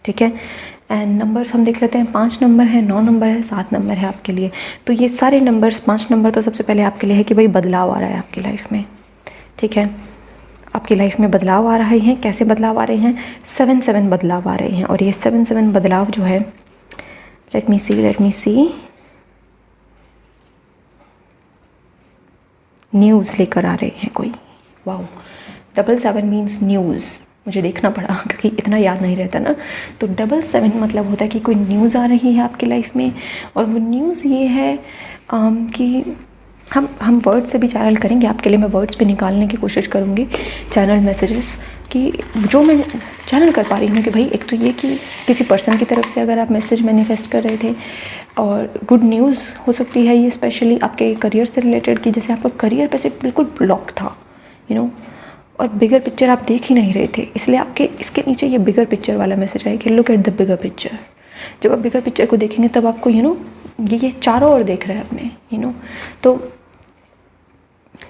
ठीक है। एंड नंबर्स हम देख लेते हैं। 5 नंबर है, 9 नंबर है, 7 नंबर है आपके लिए। तो ये सारे नंबर्स, 5 नंबर तो सबसे पहले आपके लिए है कि भाई बदलाव आ रहा है आपकी लाइफ में, ठीक है। आपकी लाइफ में बदलाव आ रहे हैं। कैसे बदलाव आ रहे हैं? 7-7 बदलाव आ रहे हैं, और ये 7-7 बदलाव जो है, लेट मी सी, न्यूज़ लेकर आ रहे हैं कोई। Wow, 7-7 means news. मुझे देखना पड़ा क्योंकि इतना याद नहीं रहता ना। तो 7-7 मतलब होता है कि कोई न्यूज़ आ रही है आपकी लाइफ में, और वो न्यूज़ ये है कि हम वर्ड्स से भी चैनल करेंगे आपके लिए। मैं वर्ड्स पे निकालने की कोशिश करूँगी चैनल मैसेजेस, कि जो मैं चैनल कर पा रही हूँ कि भाई एक तो ये कि किसी पर्सन की तरफ से अगर आप मैसेज मैनिफेस्ट कर रहे थे, और गुड न्यूज़ हो सकती है ये, स्पेशली आपके करियर से रिलेटेड, कि जैसे आपका करियर पे से बिल्कुल ब्लॉक था, और बिगर पिक्चर आप देख ही नहीं रहे थे, इसलिए आपके इसके नीचे ये बिगर पिक्चर वाला मैसेज है कि look at the bigger picture. जब आप बिगर पिक्चर को देखेंगे तब आपको ये चारों ओर देख रहे हैं अपने, तो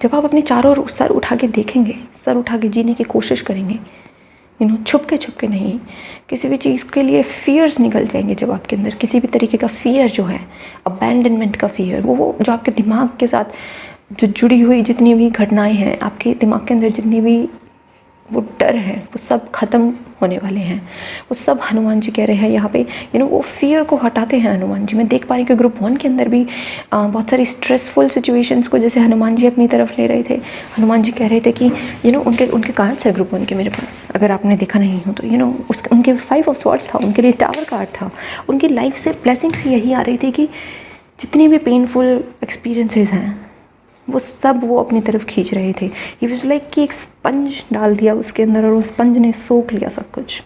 जब आप अपने चारों ओर सर उठा के देखेंगे, सर उठा के जीने की कोशिश करेंगे, छुप के नहीं, किसी भी चीज़ के लिए फियर्स निकल जाएंगे। जब आपके अंदर किसी भी तरीके का फियर जो है, अबैंडनमेंट का फियर, वो जो आपके दिमाग के साथ जो जुड़ी हुई जितनी भी घटनाएं हैं, आपके दिमाग के अंदर जितनी भी वो डर है, वो सब ख़त्म होने वाले हैं, वो सब हनुमान जी कह रहे हैं यहाँ पे। वो फियर को हटाते हैं हनुमान जी। मैं देख पा रही हूँ कि ग्रुप 1 के अंदर भी बहुत सारी स्ट्रेसफुल सिचुएशंस को जैसे हनुमान जी अपनी तरफ ले रहे थे। हनुमान जी कह रहे थे कि उनके कार्ड्स है ग्रुप 1 के मेरे पास, अगर आपने देखा नहीं हो तो उनके 5 ऑफ स्वॉर्ड्स था, उनके लिए टावर कार्ड था। उनकी लाइफ से ब्लेसिंग्स यही आ रही थी कि जितनी भी पेनफुल एक्सपीरियंसेस हैं वो सब वो अपनी तरफ खींच रहे थे। ही वाज लाइक कि एक स्पंज डाल दिया उसके अंदर और वो स्पंज ने सोख लिया सब कुछ।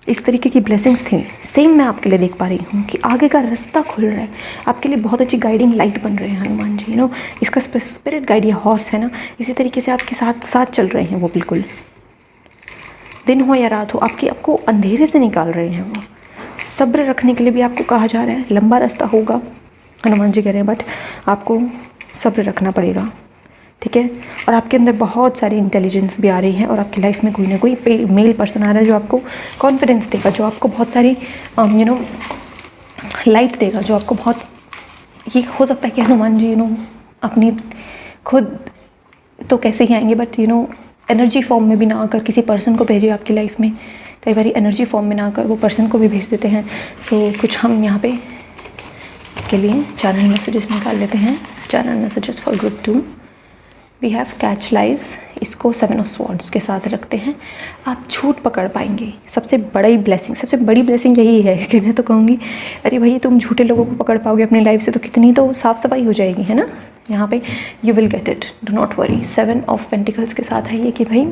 इस तरीके की ब्लेसिंग्स थी। सेम मैं आपके लिए देख पा रही हूँ कि आगे का रास्ता खुल रहा है, आपके लिए बहुत अच्छी गाइडिंग लाइट बन रहे हैं हनुमान जी। इसका स्पिरिट गाइड या हॉर्स है ना, इसी तरीके से आपके साथ साथ चल रहे हैं वो। बिल्कुल दिन हो या रात हो, आपको अंधेरे से निकाल रहे हैं वो। सब्र रखने के लिए भी आपको कहा जा रहा है। लंबा रास्ता होगा हनुमान जी कह रहे हैं, बट आपको सब्र रखना पड़ेगा, ठीक है। और आपके अंदर बहुत सारी इंटेलिजेंस भी आ रही है और आपकी लाइफ में कोई ना कोई मेल पर्सन आ रहा है जो आपको कॉन्फिडेंस देगा, जो आपको बहुत सारी लाइट देगा, जो आपको बहुत, ये हो सकता है कि हनुमान जी अपनी खुद तो कैसे ही आएंगे, बट एनर्जी फॉर्म में भी ना आकर किसी पर्सन को भेजिए आपकी लाइफ में। कई बार एनर्जी फॉर्म में ना आकर वो पर्सन को भी भेज देते हैं। सो कुछ हम यहाँ पे के लिए चैनल मैसेजेस निकाल लेते हैं। Channel messages for group 2 we have catch lies. इसको 7 ऑफ स्वॉर्ड्स के साथ रखते हैं। आप झूठ पकड़ पाएंगे। सबसे बड़ी ब्लेसिंग यही है कि मैं तो कहूँगी अरे भाई तुम झूठे लोगों को पकड़ पाओगे अपनी लाइफ से तो कितनी तो साफ़ सफाई हो जाएगी, है ना। यहाँ पे you will get it, do not worry. 7 of pentacles के साथ है ये कि भाई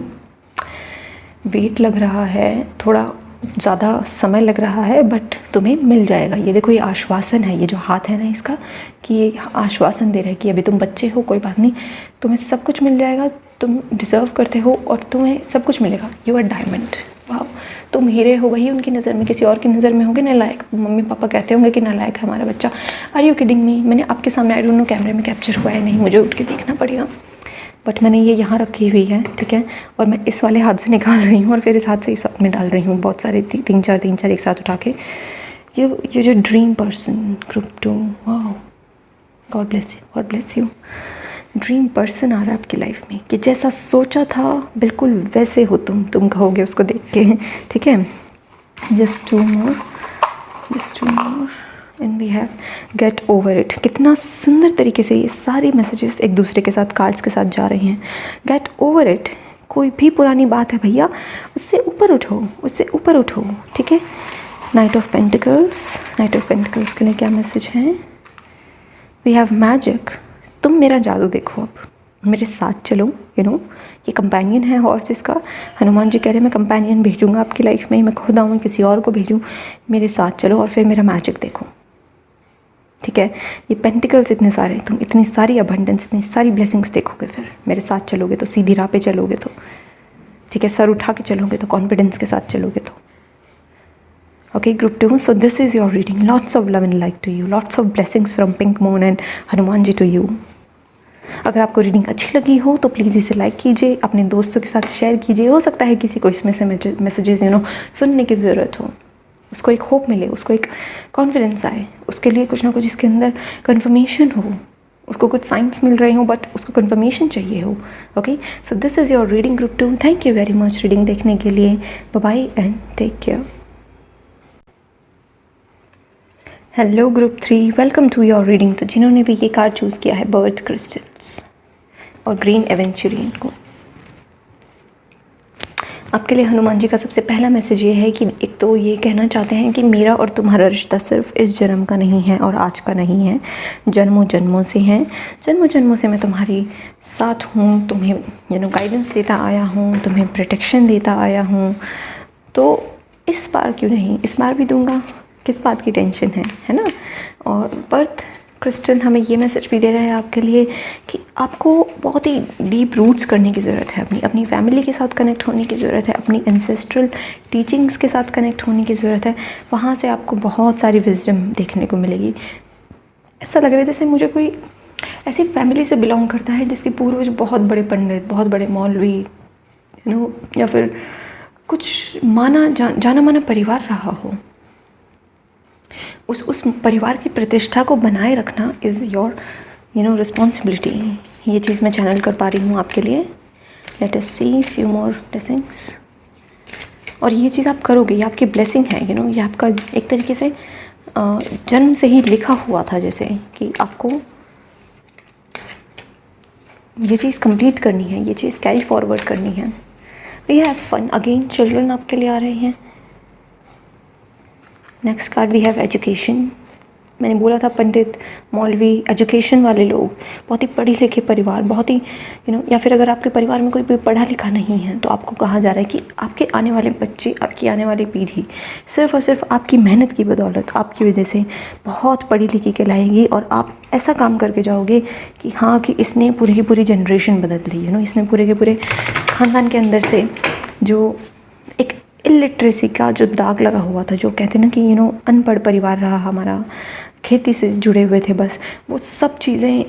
वेट लग रहा है, थोड़ा ज़्यादा समय लग रहा है, बट तुम्हें मिल जाएगा। ये देखो, ये आश्वासन है, ये जो हाथ है ना इसका, कि ये आश्वासन दे रहा है कि अभी तुम बच्चे हो, कोई बात नहीं, तुम्हें सब कुछ मिल जाएगा, तुम डिज़र्व करते हो और तुम्हें सब कुछ मिलेगा। यू आर डायमंड, वाह, तुम हीरे हो। वही उनकी नज़र में, किसी और की नज़र में होगे नालायक। मम्मी पापा कहते होंगे कि नालायक है हमारा बच्चा। Are you kidding me? मैंने आपके सामने, आई डोंट नो कैमरे में कैप्चर हुआ है नहीं, मुझे उठ के देखना पड़ेगा, बट मैंने ये यहाँ रखी हुई है, ठीक है। और मैं इस वाले हाथ से निकाल रही हूँ और फिर इस हाथ से इस हाथ में डाल रही हूँ, बहुत सारे तीन चार एक साथ उठा के। ये जो ड्रीम पर्सन ग्रुप 2, वाह, God bless you. Dream person आ रहा है आपकी लाइफ में कि जैसा सोचा था बिल्कुल वैसे हो तुम कहोगे उसको देख के, ठीक है। Just two more and we have get over it. कितना सुंदर तरीके से ये सारी मैसेजेस एक दूसरे के साथ, कार्ड्स के साथ जा रही हैं। गेट ओवर इट, कोई भी पुरानी बात है भैया, उससे ऊपर उठो, ठीक है। नाइट ऑफ पेंटिकल्स के लिए क्या मैसेज है? We have magic. तुम मेरा जादू देखो, अब मेरे साथ चलो। ये कंपेनियन है हॉर्स इसका। हनुमान जी कह रहे हैं मैं कंपेनियन भेजूंगा आपकी लाइफ में, मैं खुद आऊँ किसी और को भेजूँ, मेरे साथ चलो और फिर मेरा मैजिक देखो, ठीक है। ये पेंटिकल्स इतने सारे, तुम इतनी सारी अबंडेंस, इतनी सारी ब्लेसिंग्स देखोगे, फिर मेरे साथ चलोगे तो, सीधी राह पे चलोगे तो, ठीक है, सर उठा के चलोगे तो, कॉन्फिडेंस के साथ चलोगे तो। Okay group 2, so this is your reading. Lots of love and light to you, lots of blessings from pink moon and Hanuman ji to you. अगर आपको रीडिंग अच्छी लगी हो तो प्लीज़ इसे लाइक कीजिए, अपने दोस्तों के साथ शेयर कीजिए। हो सकता है किसी को इसमें से मैसेजेस सुनने की ज़रूरत हो, उसको एक होप मिले, उसको एक कॉन्फिडेंस आए, उसके लिए कुछ ना कुछ इसके अंदर कन्फर्मेशन हो, उसको कुछ साइंस मिल रहे हो बट उसको कन्फर्मेशन चाहिए हो। Okay, so this is your reading group 2। Thank you very much reading देखने के लिए। Bye bye and take care. Hello group 3, welcome to your reading. तो जिन्होंने भी ये कार्ड चूज़ किया है, बर्थ क्रिस्टल्स और ग्रीन एवेंचुरियन को, आपके लिए हनुमान जी का सबसे पहला मैसेज ये है कि एक तो ये कहना चाहते हैं कि मेरा और तुम्हारा रिश्ता सिर्फ इस जन्म का नहीं है और आज का नहीं है, जन्मों जन्मों से है। जन्मों जन्मों से मैं तुम्हारी साथ हूँ, तुम्हें गाइडेंस देता आया हूँ, तुम्हें प्रोटेक्शन देता आया हूँ। तो इस बार क्यों नहीं, इस बार भी दूंगा, किस बात की टेंशन है ना। और बर्थ क्रिस्टल हमें ये मैसेज भी दे रहा है आपके लिए कि आपको बहुत ही डीप रूट्स करने की ज़रूरत है, अपनी फैमिली के साथ कनेक्ट होने की ज़रूरत है, अपनी एंसेस्ट्रल टीचिंग्स के साथ कनेक्ट होने की ज़रूरत है। वहाँ से आपको बहुत सारी विजडम देखने को मिलेगी। ऐसा लग रहा है जैसे मुझे कोई ऐसी फैमिली से बिलोंग करता है जिसके पूर्वज बहुत बड़े पंडित, बहुत बड़े मौलवी, या फिर कुछ जाना माना परिवार रहा हो। उस परिवार की प्रतिष्ठा को बनाए रखना इज़ योर रिस्पॉन्सिबिलिटी। ये चीज़ मैं चैनल कर पा रही हूँ आपके लिए। Late us see few more blessings. और ये चीज़ आप करोगे, ये आपकी ब्लेसिंग है, ये आपका एक तरीके से जन्म से ही लिखा हुआ था, जैसे कि आपको ये चीज़ कंप्लीट करनी है, ये चीज़ कैरी फॉरवर्ड करनी है। We have fun again, children आपके लिए आ रहे हैं। Next card we have education. मैंने बोला था पंडित, मौलवी, एजुकेशन वाले लोग, बहुत ही पढ़े लिखे परिवार, बहुत ही या फिर अगर आपके परिवार में कोई भी पढ़ा लिखा नहीं है तो आपको कहा जा रहा है कि आपके आने वाले बच्चे, आपकी आने वाली पीढ़ी सिर्फ़ और सिर्फ आपकी मेहनत की बदौलत, आपकी वजह से बहुत पढ़ी लिखी कहलाएगी और आप ऐसा काम करके जाओगे कि हाँ, कि इसने पूरी की पूरी जनरेशन बदल ली, इसने पूरे के पूरे ख़ानदान के अंदर से जो एक इलिटरेसी का जो दाग लगा हुआ था, जो कहते हैं ना कि अनपढ़ परिवार रहा हमारा, खेती से जुड़े हुए थे, बस वो सब चीज़ें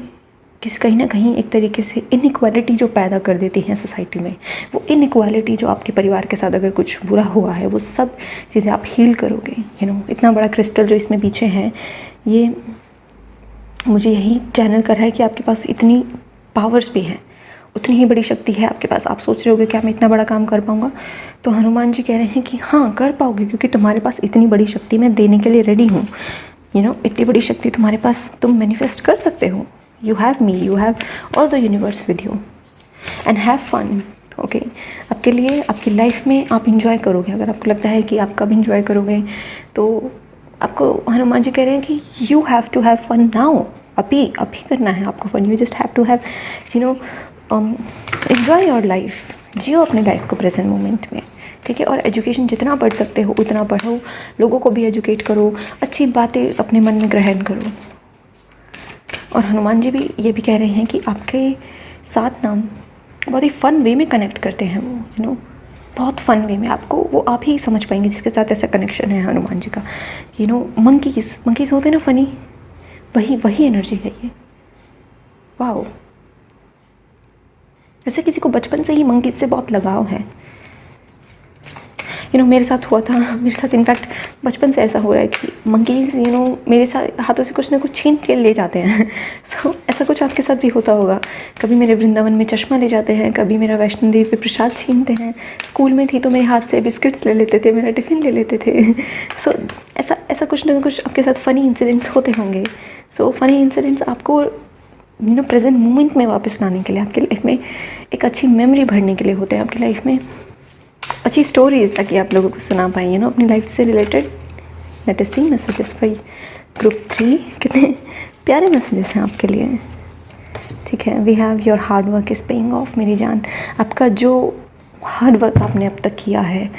कहीं ना कहीं एक तरीके से इनइक्वालिटी जो पैदा कर देती हैं सोसाइटी में, वो इनइक्वालिटी जो आपके परिवार के साथ अगर कुछ बुरा हुआ है, वो सब चीज़ें आप हील करोगे। इतना बड़ा क्रिस्टल जो इसमें पीछे है, ये मुझे यही चैनल कर रहा है कि आपके पास इतनी पावर्स भी हैं, उतनी ही बड़ी शक्ति है आपके पास। आप सोच रहे होगे क्या मैं इतना बड़ा काम कर पाऊँगा, तो हनुमान जी कह रहे हैं कि हाँ, कर पाओगे, क्योंकि तुम्हारे पास इतनी बड़ी शक्ति मैं देने के लिए रेडी हूँ। इतनी बड़ी शक्ति तुम्हारे पास, तुम मैनिफेस्ट कर सकते हो। You have me, you have all the universe with you and have fun. Okay, आपके लिए आपकी लाइफ में आप इंजॉय करोगे। अगर आपको लगता है कि आप कब इंजॉय करोगे, तो आपको हनुमान जी कह रहे हैं कि you have to have fun now. अभी करना है आपको fun. You just have to have enjoy your life. जियो अपने लाइफ को प्रेजेंट मोमेंट में, ठीक है। और एजुकेशन जितना पढ़ सकते हो उतना पढ़ो, लोगों को भी एजुकेट करो, अच्छी बातें अपने मन में ग्रहण करो। और हनुमान जी भी ये भी कह रहे हैं कि आपके साथ ना बहुत ही फ़न वे में कनेक्ट करते हैं वो, बहुत फ़न वे में। आपको वो आप ही समझ पाएंगे जिसके साथ ऐसा कनेक्शन है हनुमान जी का। मंकीज़ होते हैं ना फ़नी, वही एनर्जी है ये। वाओ, जैसे किसी को बचपन से ही मंकीज़ से बहुत लगाव है। मेरे साथ हुआ था, मेरे साथ इनफैक्ट बचपन से ऐसा हो रहा है कि मंकीज़ मेरे साथ हाथों से कुछ ना कुछ छीन के ले जाते हैं। सो ऐसा कुछ आपके साथ भी होता होगा। कभी मेरे वृंदावन में चश्मा ले जाते हैं, कभी मेरा वैष्णो देवी पे प्रसाद छीनते हैं। स्कूल में थी तो मेरे हाथ से बिस्किट्स ले लेते थे, मेरा टिफ़िन ले लेते थे। सो ऐसा कुछ ना कुछ आपके साथ फ़नी इंसिडेंट्स होते होंगे। सो फ़नी इंसिडेंट्स आपको प्रेजेंट मोमेंट में वापस लाने के लिए, आपकी लाइफ में एक अच्छी मेमोरी भरने के लिए होते हैं, आपकी लाइफ में अच्छी स्टोरीज ताकि आप लोगों को सुना पाएँ अपनी लाइफ से related. Let us see messages for group 3। कितने प्यारे मैसेजेस हैं आपके लिए, ठीक है। We have your hard work is paying off. मेरी जान, आपका जो हार्ड वर्क आपने अब तक किया है,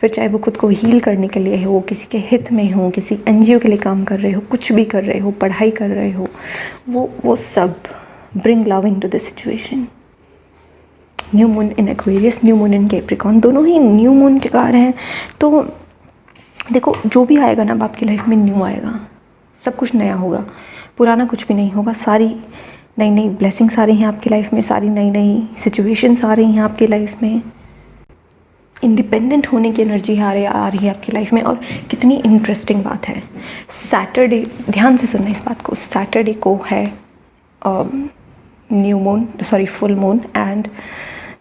फिर चाहे वो खुद को हील करने के लिए हो, किसी के हित में हो, किसी NGO के लिए काम कर रहे हो, कुछ भी कर रहे हो, पढ़ाई कर रहे हो, वो सब bring love in to the situation. New moon in Aquarius, new moon in Capricorn, दोनों ही न्यू मून के कार्ड हैं। तो देखो, जो भी आएगा ना अब आपकी लाइफ में न्यू आएगा, सब कुछ नया होगा, पुराना कुछ भी नहीं होगा। सारी नई नई ब्लेसिंग्स आ रही हैं आपकी लाइफ में, सारी नई नई सिचुएशंस आ रही हैं आपकी लाइफ में, इंडिपेंडेंट होने की एनर्जी आ रही है आपकी लाइफ में। और कितनी इंटरेस्टिंग बात है, सैटरडे, ध्यान से सुनना इस बात को, सैटरडे को है new moon, sorry full moon, and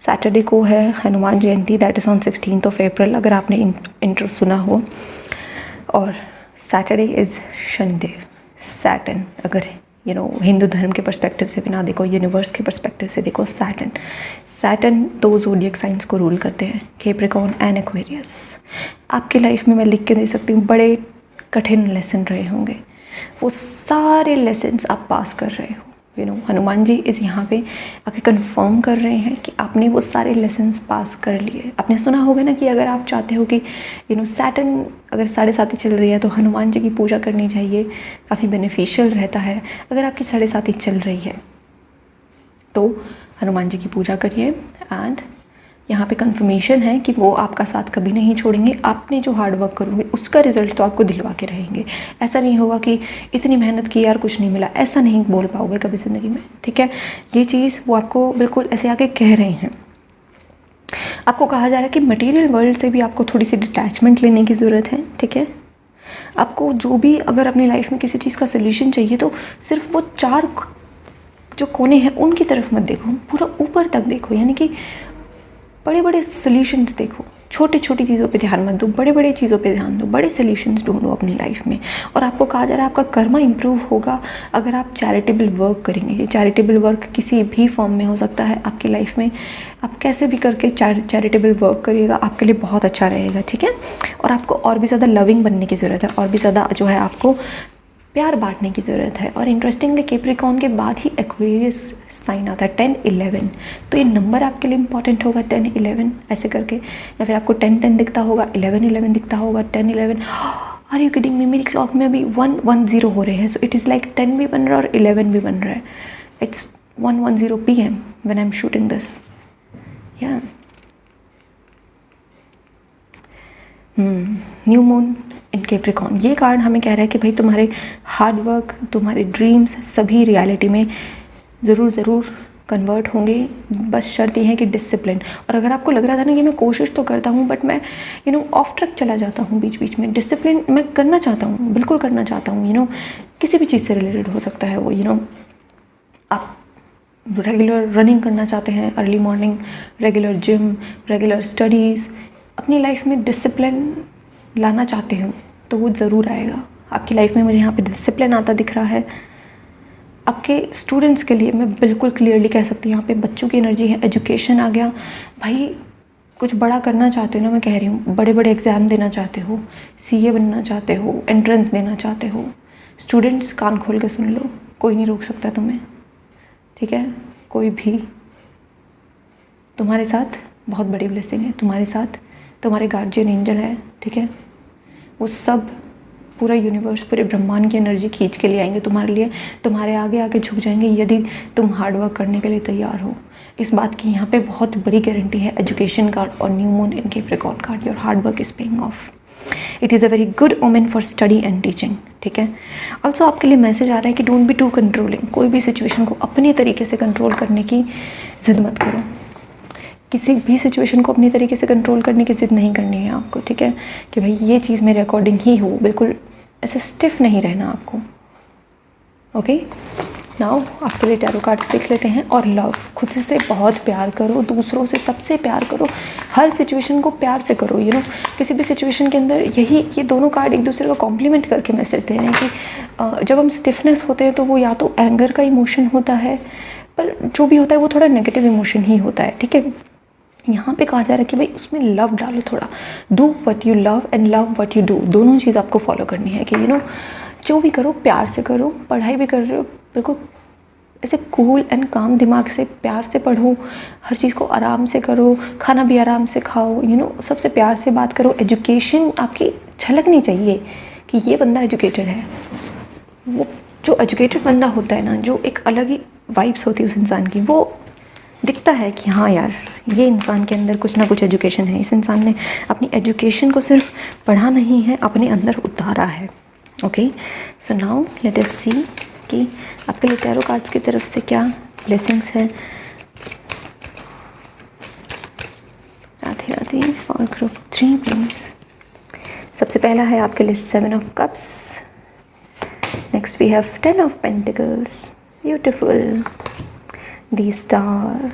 Saturday को है Hanuman Jayanti, that is on 16 अप्रैल, अगर आपने इंट्रो सुना हो। और सैटरडे इज़ शनिदेव, सैटर्न, अगर हिंदू धर्म के पर्सपेक्टिव से भी ना देखो, यूनिवर्स के पर्सपेक्टिव से देखो, सैटर्न दो ज़ोडिएक साइंस को रूल करते हैं, कैप्रिकॉर्न एंड एक्वेरियस। आपकी लाइफ में मैं लिख के दे सकती हूँ, बड़े कठिन लेसन रहे होंगे, वो सारे लेसन्स आप पास कर रहे हो। हनुमान जी इस यहाँ पे आके कंफर्म कर रहे हैं कि आपने वो सारे लेसन्स पास कर लिए। आपने सुना होगा ना कि अगर आप चाहते हो कि सैटर्न अगर 7.5 चल रही है तो हनुमान जी की पूजा करनी चाहिए, काफ़ी बेनिफिशियल रहता है। अगर आपकी 7.5 चल रही है तो हनुमान जी की पूजा करिए। एंड यहाँ पे कंफर्मेशन है कि वो आपका साथ कभी नहीं छोड़ेंगे। आपने जो हार्ड वर्क करोगे उसका रिजल्ट तो आपको दिलवा के रहेंगे। ऐसा नहीं होगा कि इतनी मेहनत की यार कुछ नहीं मिला, ऐसा नहीं बोल पाओगे कभी ज़िंदगी में, ठीक है। ये चीज़ वो आपको बिल्कुल ऐसे आके कह रहे हैं। आपको कहा जा रहा है कि मटेरियल वर्ल्ड से भी आपको थोड़ी सी डिटैचमेंट लेने की ज़रूरत है, ठीक है। आपको जो भी अगर अपनी लाइफ में किसी चीज़ का सोल्यूशन चाहिए तो सिर्फ वो 4 जो कोने हैं उनकी तरफ मत देखो, पूरा ऊपर तक देखो, यानी कि बड़े बड़े सोल्यूशंस देखो, छोटी छोटी चीज़ों पे ध्यान मत दो, बड़े बड़े चीज़ों पे ध्यान दो, बड़े सॉल्यूशंस ढूंढो अपनी लाइफ में। और आपको कहा जा रहा है आपका कर्मा इंप्रूव होगा अगर आप चैरिटेबल वर्क करेंगे। चैरिटेबल वर्क किसी भी फॉर्म में हो सकता है आपकी लाइफ में, आप कैसे भी करके चैरिटेबल वर्क करिएगा, आपके लिए बहुत अच्छा रहेगा, ठीक है। और आपको और भी ज़्यादा लविंग बनने की ज़रूरत है, और भी ज़्यादा जो है आपको प्यार बांटने की ज़रूरत है। और इंटरेस्टिंगली कैप्रिकॉर्न के बाद ही एक्वेरियस साइन आता है 10-11, तो ये नंबर आपके लिए इंपॉर्टेंट होगा 10-11 ऐसे करके, या फिर आपको 10-10 दिखता होगा, 11-11 दिखता होगा, 10-11। आर यू किडिंग मी, मेरी क्लॉक में अभी 1-1-0 हो रहे हैं, सो इट इज़ लाइक 10 भी बन रहा है और 11 भी बन रहा है। It's 1-1-0 PM when I am shooting this, या न्यू मून इन कैप्रिकॉर्न। ये कार्ड हमें कह रहा है कि भाई तुम्हारे हार्डवर्क, तुम्हारे ड्रीम्स सभी रियलिटी में ज़रूर कन्वर्ट होंगे। बस शर्त ये है कि डिसिप्लिन। और अगर आपको लग रहा था ना कि मैं कोशिश तो करता हूँ बट मैं ऑफ ट्रैक चला जाता हूँ बीच बीच में, डिसिप्लिन मैं करना चाहता हूँ, बिल्कुल करना चाहता हूँ, किसी भी चीज़ से रिलेटेड हो सकता है वो, आप रेगुलर रनिंग करना चाहते हैं, early morning, regular gym, regular studies, अपनी लाइफ में डिसिप्लिन लाना चाहते हो तो वो ज़रूर आएगा आपकी लाइफ में। मुझे यहाँ पे डिसिप्लिन आता दिख रहा है। आपके स्टूडेंट्स के लिए मैं बिल्कुल क्लियरली कह सकती हूँ, यहाँ पे बच्चों की एनर्जी है, एजुकेशन आ गया। भाई कुछ बड़ा करना चाहते हो ना, मैं कह रही हूँ, बड़े बड़े एग्ज़ाम देना चाहते हो, CA बनना चाहते हो, एंट्रेंस देना चाहते हो, स्टूडेंट्स कान खोल के सुन लो, कोई नहीं रोक सकता तुम्हें, ठीक है। कोई भी तुम्हारे साथ बहुत बड़ी ब्लेसिंग है, तुम्हारे साथ तुम्हारे गार्जियन एंजल है, ठीक है। वो सब पूरा यूनिवर्स, पूरे ब्रह्मांड की एनर्जी खींच के लिए आएंगे तुम्हारे लिए, तुम्हारे आगे आगे झुक जाएंगे यदि तुम हार्डवर्क करने के लिए तैयार हो। इस बात की यहाँ पे बहुत बड़ी गारंटी है। एजुकेशन कार्ड और new moon in Capricorn card, your hard work is paying off. It is a very good omen for study and teaching, ठीक है। ऑल्सो आपके लिए मैसेज आ रहा है कि डोंट बी टू कंट्रोलिंग। कोई भी सिचुएशन को अपने तरीके से कंट्रोल करने की जिद मत करो। किसी भी सिचुएशन को अपनी तरीके से कंट्रोल करने की ज़िद नहीं करनी है आपको, ठीक है, कि भाई ये चीज़ मेरे अकॉर्डिंग ही हो। बिल्कुल ऐसे स्टिफ नहीं रहना आपको, ओके। नाउ आपके लिए टैरो कार्ड्स देख लेते हैं। और लव, खुद से बहुत प्यार करो, दूसरों से सबसे प्यार करो, हर सिचुएशन को प्यार से करो। किसी भी सिचुएशन के अंदर ये दोनों कार्ड एक दूसरे को कॉम्प्लीमेंट करके मैसेज दे रहे हैं कि जब हम स्टिफनेस होते हैं तो वो या तो एंगर का इमोशन होता है, पर जो भी होता है वो थोड़ा नेगेटिव इमोशन ही होता है, ठीक है। यहाँ पे कहा जा रहा है कि भाई उसमें लव डालो थोड़ा। Do what you love and love what you do, दोनों चीज़ आपको फॉलो करनी है कि जो भी करो प्यार से करो। पढ़ाई भी कर रहे हो बिल्कुल ऐसे कूल एंड काम दिमाग से, प्यार से पढ़ो, हर चीज़ को आराम से करो, खाना भी आराम से खाओ, सबसे प्यार से बात करो। एजुकेशन आपकी झलकनी चाहिए कि ये बंदा एजुकेटेड है। वो जो एजुकेटेड बंदा होता है ना, जो एक अलग ही वाइब्स होती है उस इंसान की, वो दिखता है कि हाँ यार ये इंसान के अंदर कुछ ना कुछ एजुकेशन है। इस इंसान ने अपनी एजुकेशन को सिर्फ पढ़ा नहीं है, अपने अंदर उतारा है, okay. So now let us see कि आपके लिए टैरो कार्ड्स की तरफ से क्या ब्लेसिंग्स है। Radhe Radhe. For group 3 please. सबसे पहला है आपके लिए 7 of cups. Next we have 10 of pentacles, beautiful. The star,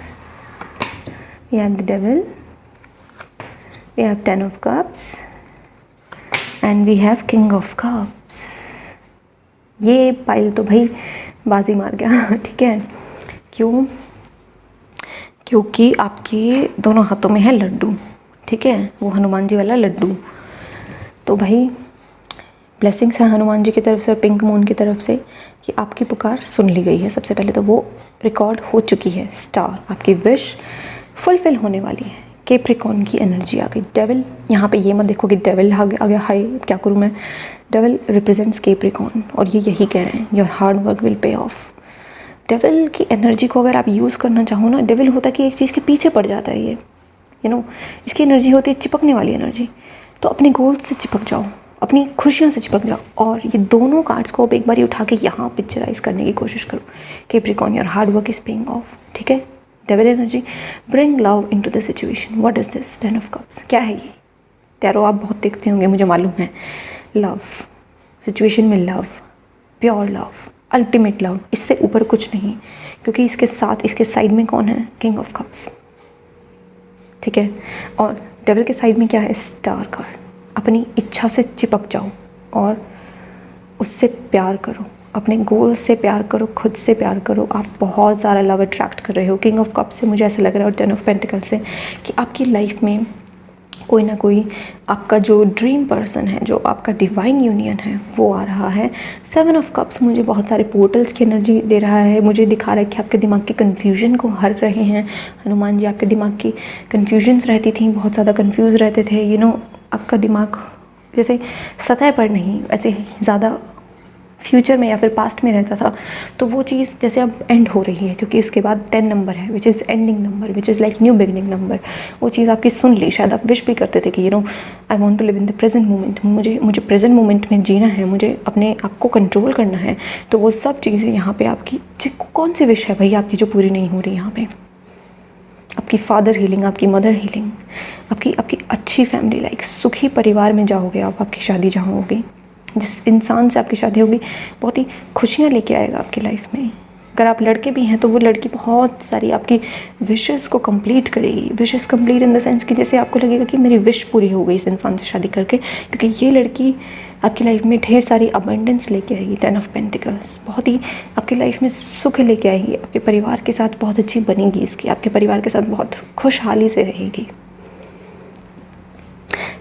we have the devil, we have 10 of cups and we have king of cups. ये पाइल तो भाई बाजी मार गया, ठीक है। क्यों? क्योंकि आपके दोनों हाथों में है लड्डू, ठीक है, वो हनुमान जी वाला लड्डू। तो भाई ब्लेसिंग्स है हनुमान जी की तरफ से और पिंक मून की तरफ से कि आपकी पुकार सुन ली गई है। सबसे पहले तो वो रिकॉर्ड हो चुकी है। स्टार, आपकी विश फुलफिल होने वाली है। कैप्रिकॉर्न की एनर्जी आ गई। डेविल, यहाँ पे ये मत देखो कि डेविल आ गया, हाय क्या करूँ मैं। डेविल रिप्रेजेंट्स कैप्रिकॉर्न और ये यही कह रहे हैं, your hard work will pay of. Devil की एनर्जी को अगर आप यूज़ करना चाहो ना, डेविल होता है कि एक चीज़ के पीछे पड़ जाता है ये, इसकी एनर्जी होती है चिपकने वाली एनर्जी। तो अपने गोल से चिपक जाओ, अपनी खुशियों से चिपक जाओ। और ये दोनों कार्ड्स को आप एक बार उठा के यहाँ पिक्चराइज करने की कोशिश करो। Capricorn, your hard work is paying of, ठीक है। Devil energy, bring love into the situation. What is this? 10 of cups. क्या है ये? टैरो आप बहुत देखते होंगे, मुझे मालूम है। लव, सिचुएशन में love, pure love, ultimate love, इससे ऊपर कुछ नहीं। क्योंकि इसके साथ, इसके साइड में कौन है? किंग ऑफ कप्स, ठीक है। और डेविल के साइड में क्या है, स्टार कार्ड। अपनी इच्छा से चिपक जाओ और उससे प्यार करो, अपने गोल से प्यार करो, खुद से प्यार करो। आप बहुत सारा लव अट्रैक्ट कर रहे हो। किंग ऑफ कप से मुझे ऐसा लग रहा है और 10 ऑफ पेंटिकल से कि आपकी लाइफ में कोई ना कोई आपका जो ड्रीम पर्सन है, जो आपका डिवाइन यूनियन है, वो आ रहा है। 7 ऑफ कप्स मुझे बहुत सारे पोर्टल्स की एनर्जी दे रहा है। मुझे दिखा रहा है कि आपके दिमाग के कन्फ्यूजन को हर रहे हैं हनुमान जी। आपके दिमाग की कन्फ्यूजन्स रहती थी, बहुत ज़्यादा कन्फ्यूज़ रहते थे। आपका दिमाग जैसे सतह पर नहीं, ऐसे ज़्यादा फ्यूचर में या फिर पास्ट में रहता था। तो वो चीज़ जैसे अब एंड हो रही है, क्योंकि उसके बाद 10 नंबर है, which is ending number, which is like new beginning number. वो चीज़ आपकी सुन ली। शायद आप विश भी करते थे कि I want to live in the present moment, मुझे प्रेजेंट मोमेंट में जीना है, मुझे अपने आप को कंट्रोल करना है। तो वो सब चीज़ें यहाँ पे आपकी कौन सी विश है भाई आपकी जो पूरी नहीं हो रही यहाँ पे? आपकी फादर हीलिंग, आपकी मदर हीलिंग, आपकी अच्छी फैमिली, लाइक सुखी परिवार में जाओगे आप। आपकी शादी जहाँ होगी, जिस इंसान से आपकी शादी होगी, बहुत ही खुशियाँ लेके आएगा आपकी लाइफ में। अगर आप लड़के भी हैं तो वो लड़की बहुत सारी आपकी विशेस को कंप्लीट करेगी। Wishes complete in the sense कि जैसे आपको लगेगा कि मेरी विश पूरी हो गई इस इंसान से शादी करके, क्योंकि ये लड़की आपकी लाइफ में ढेर सारी अबंडेंस लेके आएगी। 10 ऑफ पेंटिकल्स बहुत ही आपकी लाइफ में सुख लेके आएगी। आपके परिवार के साथ बहुत अच्छी बनेगी इसकी, आपके परिवार के साथ बहुत खुशहाली से रहेगी।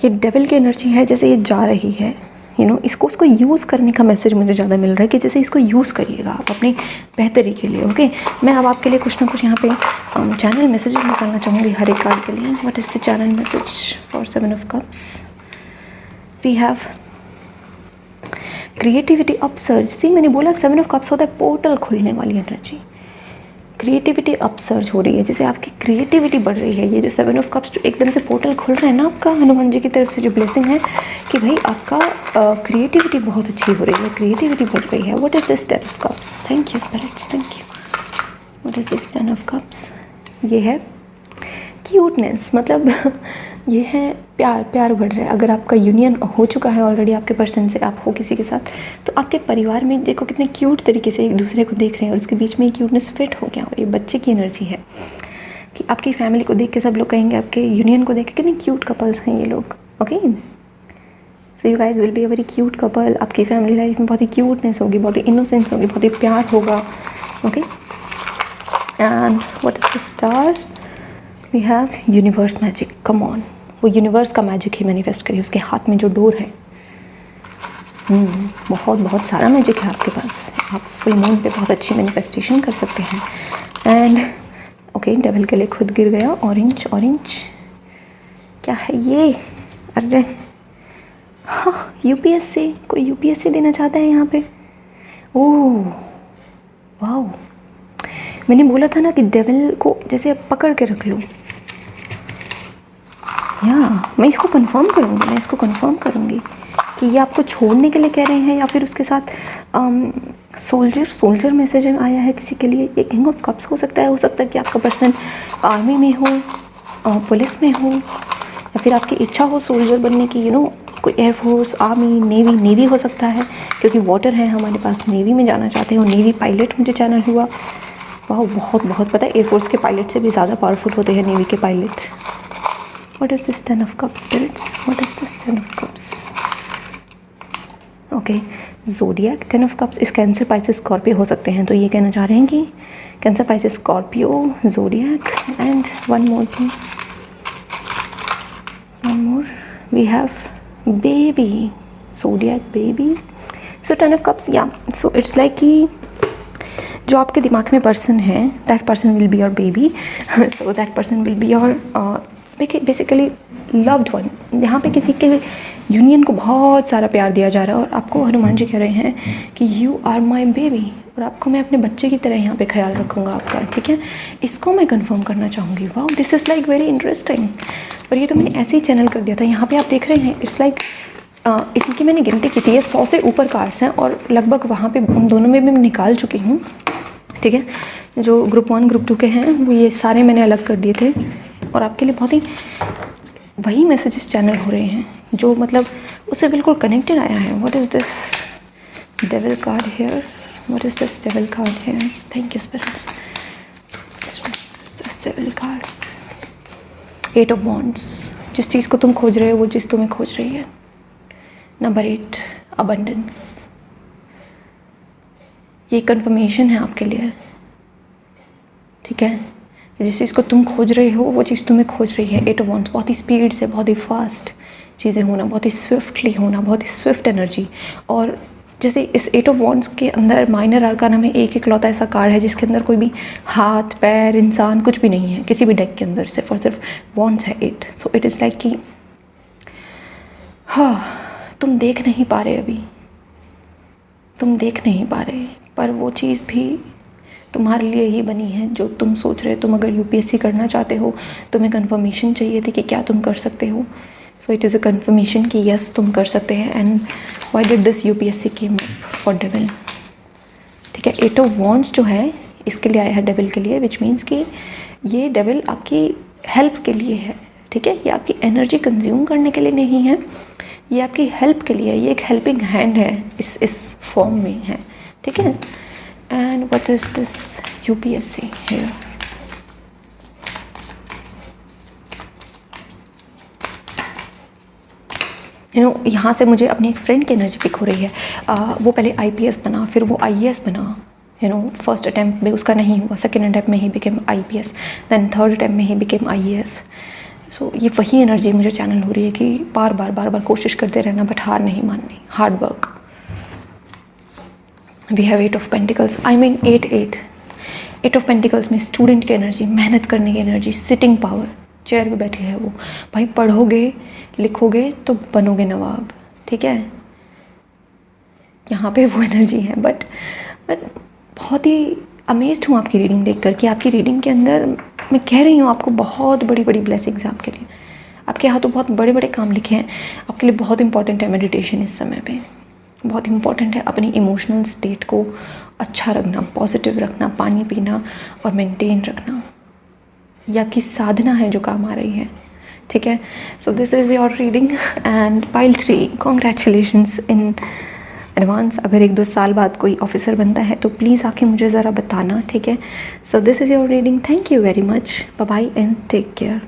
ये डेविल की एनर्जी है, जैसे ये जा रही है उसको यूज़ करने का मैसेज मुझे ज़्यादा मिल रहा है कि जैसे इसको यूज़ करिएगा आप अपनी बेहतरी के लिए। ओके, मैं अब आपके लिए कुछ ना कुछ यहाँ पे चैनल मैसेजेस निकालना चाहूँगी हर एक कार्ड के लिए। What is the channel message for 7 of cups? We have creativity upsurge. See, मैंने बोला 7 ऑफ कप्स होता है पोर्टल खुलने वाली एनर्जी। क्रिएटिविटी अपसर्ज हो रही है, जैसे आपकी क्रिएटिविटी बढ़ रही है। ये जो 7 ऑफ कप्स जो एकदम से पोर्टल खुल रहा है ना आपका, हनुमान जी की तरफ से जो ब्लेसिंग है कि भाई आपका क्रिएटिविटी बहुत अच्छी हो रही है, क्रिएटिविटी बढ़ रही है। What is this 10 of cups? Thank you spirits, thank you. What is this 10 of cups? ये है क्यूटनेस, मतलब ये है प्यार बढ़ रहा है। अगर आपका यूनियन हो चुका है ऑलरेडी आपके पर्सन से, आप हो किसी के साथ, तो आपके परिवार में देखो कितने क्यूट तरीके से एक दूसरे को देख रहे हैं और उसके बीच में क्यूटनेस फिट हो गया। और ये बच्चे की एनर्जी है कि आपकी फैमिली को देख के सब लोग कहेंगे, आपके यूनियन को देख के कितने क्यूट कपल्स हैं ये लोग। Okay, so you guys will be a very cute couple. आपकी फैमिली लाइफ में बहुत ही क्यूटनेस होगी, बहुत ही इनोसेंस होगी, बहुत ही प्यार होगा। Okay, and what is the star? We have universe magic. Come on, वो यूनिवर्स का मैजिक ही मैनिफेस्ट करिए। उसके हाथ में जो डोर है, बहुत सारा मैजिक है आपके पास। आप फुल मून पे बहुत अच्छी मैनिफेस्टेशन कर सकते हैं। एंड ओके, डेविल के लिए खुद गिर गया। ऑरेंज क्या है ये? अरे हाँ, यूपीएससी। कोई यूपीएससी देना चाहता है यहाँ पे। ओह वाओ, मैंने बोला था ना कि डेविल को जैसे आप पकड़ के रख लो। मैं इसको कंफर्म करूँगी कि ये आपको छोड़ने के लिए कह रहे हैं या फिर उसके साथ सोल्जर मैसेज आया है किसी के लिए। ये किंग ऑफ कप्स हो सकता है कि आपका पर्सन आर्मी में हो, पुलिस में हो, या फिर आपकी इच्छा हो सोल्जर बनने की। कोई एयरफोर्स, आर्मी, नेवी हो सकता है, क्योंकि वाटर है हमारे पास। नेवी में जाना चाहते हो, नेवी पायलट मुझे चैनल हुआ। वाह, बहुत पता है, एयरफोर्स के पायलट से भी ज़्यादा पावरफुल होते हैं नेवी के pilot. What is this 10 of cups, spirits? What is this 10 of cups? Okay, zodiac 10 of cups इस कैंसर, पाइसेस, स्कॉर्पियो हो सकते हैं। तो ये कहना चाह रहे हैं कि cancer, Pisces, Scorpio, zodiac, and one more please. One more. We have baby, zodiac baby. So 10 of cups, yeah. So it's like कि जो आपके दिमाग में पर्सन है, that person will be your baby. So that person will be your basically loved one. यहाँ पे किसी के यूनियन को बहुत सारा प्यार दिया जा रहा है और आपको हनुमान जी कह रहे हैं कि यू आर माई बेबी, और आपको मैं अपने बच्चे की तरह यहाँ पे ख्याल रखूँगा आपका। ठीक है, इसको मैं कंफर्म करना चाहूँगी। Wow, this is like very interesting. और ये तो मैंने ऐसे ही चैनल कर दिया था। यहाँ पे आप देख रहे हैं, इट्स लाइक इनकी मैंने गिनती की थी, ये 100 से ऊपर कार्ड्स हैं और लगभग वहाँ पे उन दोनों में भी मैं निकाल चुकी हूँ। ठीक है, जो ग्रुप 1 ग्रुप 2 के हैं वो ये सारे मैंने अलग कर दिए थे और आपके लिए बहुत ही वही मैसेजेस चैनल हो रहे हैं जो मतलब उससे बिल्कुल कनेक्टेड आया है। What is this devil card here? What is this devil card here? Thank you spirits. This devil card, 8 of wands, जिस चीज़ को तुम खोज रहे हो वो चीज़ तुम्हें खोज रही है। Number 8, abundance. ये कंफर्मेशन है आपके लिए, ठीक है। जिस चीज़ को तुम खोज रहे हो वो चीज़ तुम्हें खोज रही है। 8 ऑफ वांड्स बहुत ही स्पीड से, बहुत ही फास्ट चीज़ें होना, बहुत ही स्विफ्टली होना, बहुत ही स्विफ्ट एनर्जी। और जैसे इस 8 ऑफ वांड्स के अंदर माइनर आर्काना में एक इकलौता ऐसा कार्ड है जिसके अंदर कोई भी हाथ पैर इंसान कुछ भी नहीं है किसी भी डेक के अंदर, सिर्फ और सिर्फ वांड्स है 8। सो इट इज़ लाइक कि हाँ, तुम देख नहीं पा रहे, अभी तुम देख नहीं पा रहे, पर वो चीज़ भी तुम्हारे लिए ही बनी है जो तुम सोच रहे हो। तुम अगर यूपीएससी करना चाहते हो, तुम्हें कंफर्मेशन चाहिए थी कि क्या तुम कर सकते हो। So it is a confirmation कि यस तुम कर सकते हैं। And why did this UPSC came for devil, ठीक है। 8 ऑफ वांड्स जो है इसके लिए आया है, डेविल के लिए, विच मीन्स कि ये डेविल आपकी हेल्प के लिए है, ठीक है। ये आपकी एनर्जी कंज्यूम करने के लिए नहीं है, ये आपकी हेल्प के लिए, ये एक हेल्पिंग हैंड है, इस फॉर्म में है, ठीक है। And what is this UPSC here, यहाँ से मुझे अपनी एक फ्रेंड की एनर्जी पिक हो रही है। वो पहले आईपीएस बना, फिर वो आईएएस बना, फर्स्ट अटैम्प्ट में उसका नहीं हुआ, सेकेंड अटैम्प्ट में ही became IPS, then third attempt में ही बिकेम आईएएस। सो ये वही एनर्जी मुझे चैनल हो रही है कि बार बार कोशिश करते रहना, बट हार नहीं माननी, hard work. We have 8 of pentacles, I mean 8 of pentacles में स्टूडेंट की एनर्जी, मेहनत करने की एनर्जी, सिटिंग पावर, चेयर पे बैठे है वो। भाई पढ़ोगे लिखोगे तो बनोगे नवाब, ठीक है। यहाँ पे वो एनर्जी है। बट बहुत ही अमेज्ड हूँ आपकी रीडिंग देख कर कि आपकी रीडिंग के अंदर मैं कह रही हूँ आपको बहुत बड़ी बड़ी ब्लेसिंग्स हैं आपके लिए। आपके हाथों बहुत बड़े बड़े काम लिखे हैं। आपके लिए बहुत इंपॉर्टेंट है मेडिटेशन इस समय पे, बहुत इंपॉर्टेंट है अपनी इमोशनल स्टेट को अच्छा रखना, पॉजिटिव रखना, पानी पीना और मेंटेन रखना। ये आपकी साधना है जो काम आ रही है, ठीक है। So this is your reading and pile 3, congratulations in advance. अगर 1-2 साल बाद कोई ऑफिसर बनता है तो प्लीज़ आके मुझे ज़रा बताना, ठीक है। So this is your reading, thank you very much, bye bye and take care.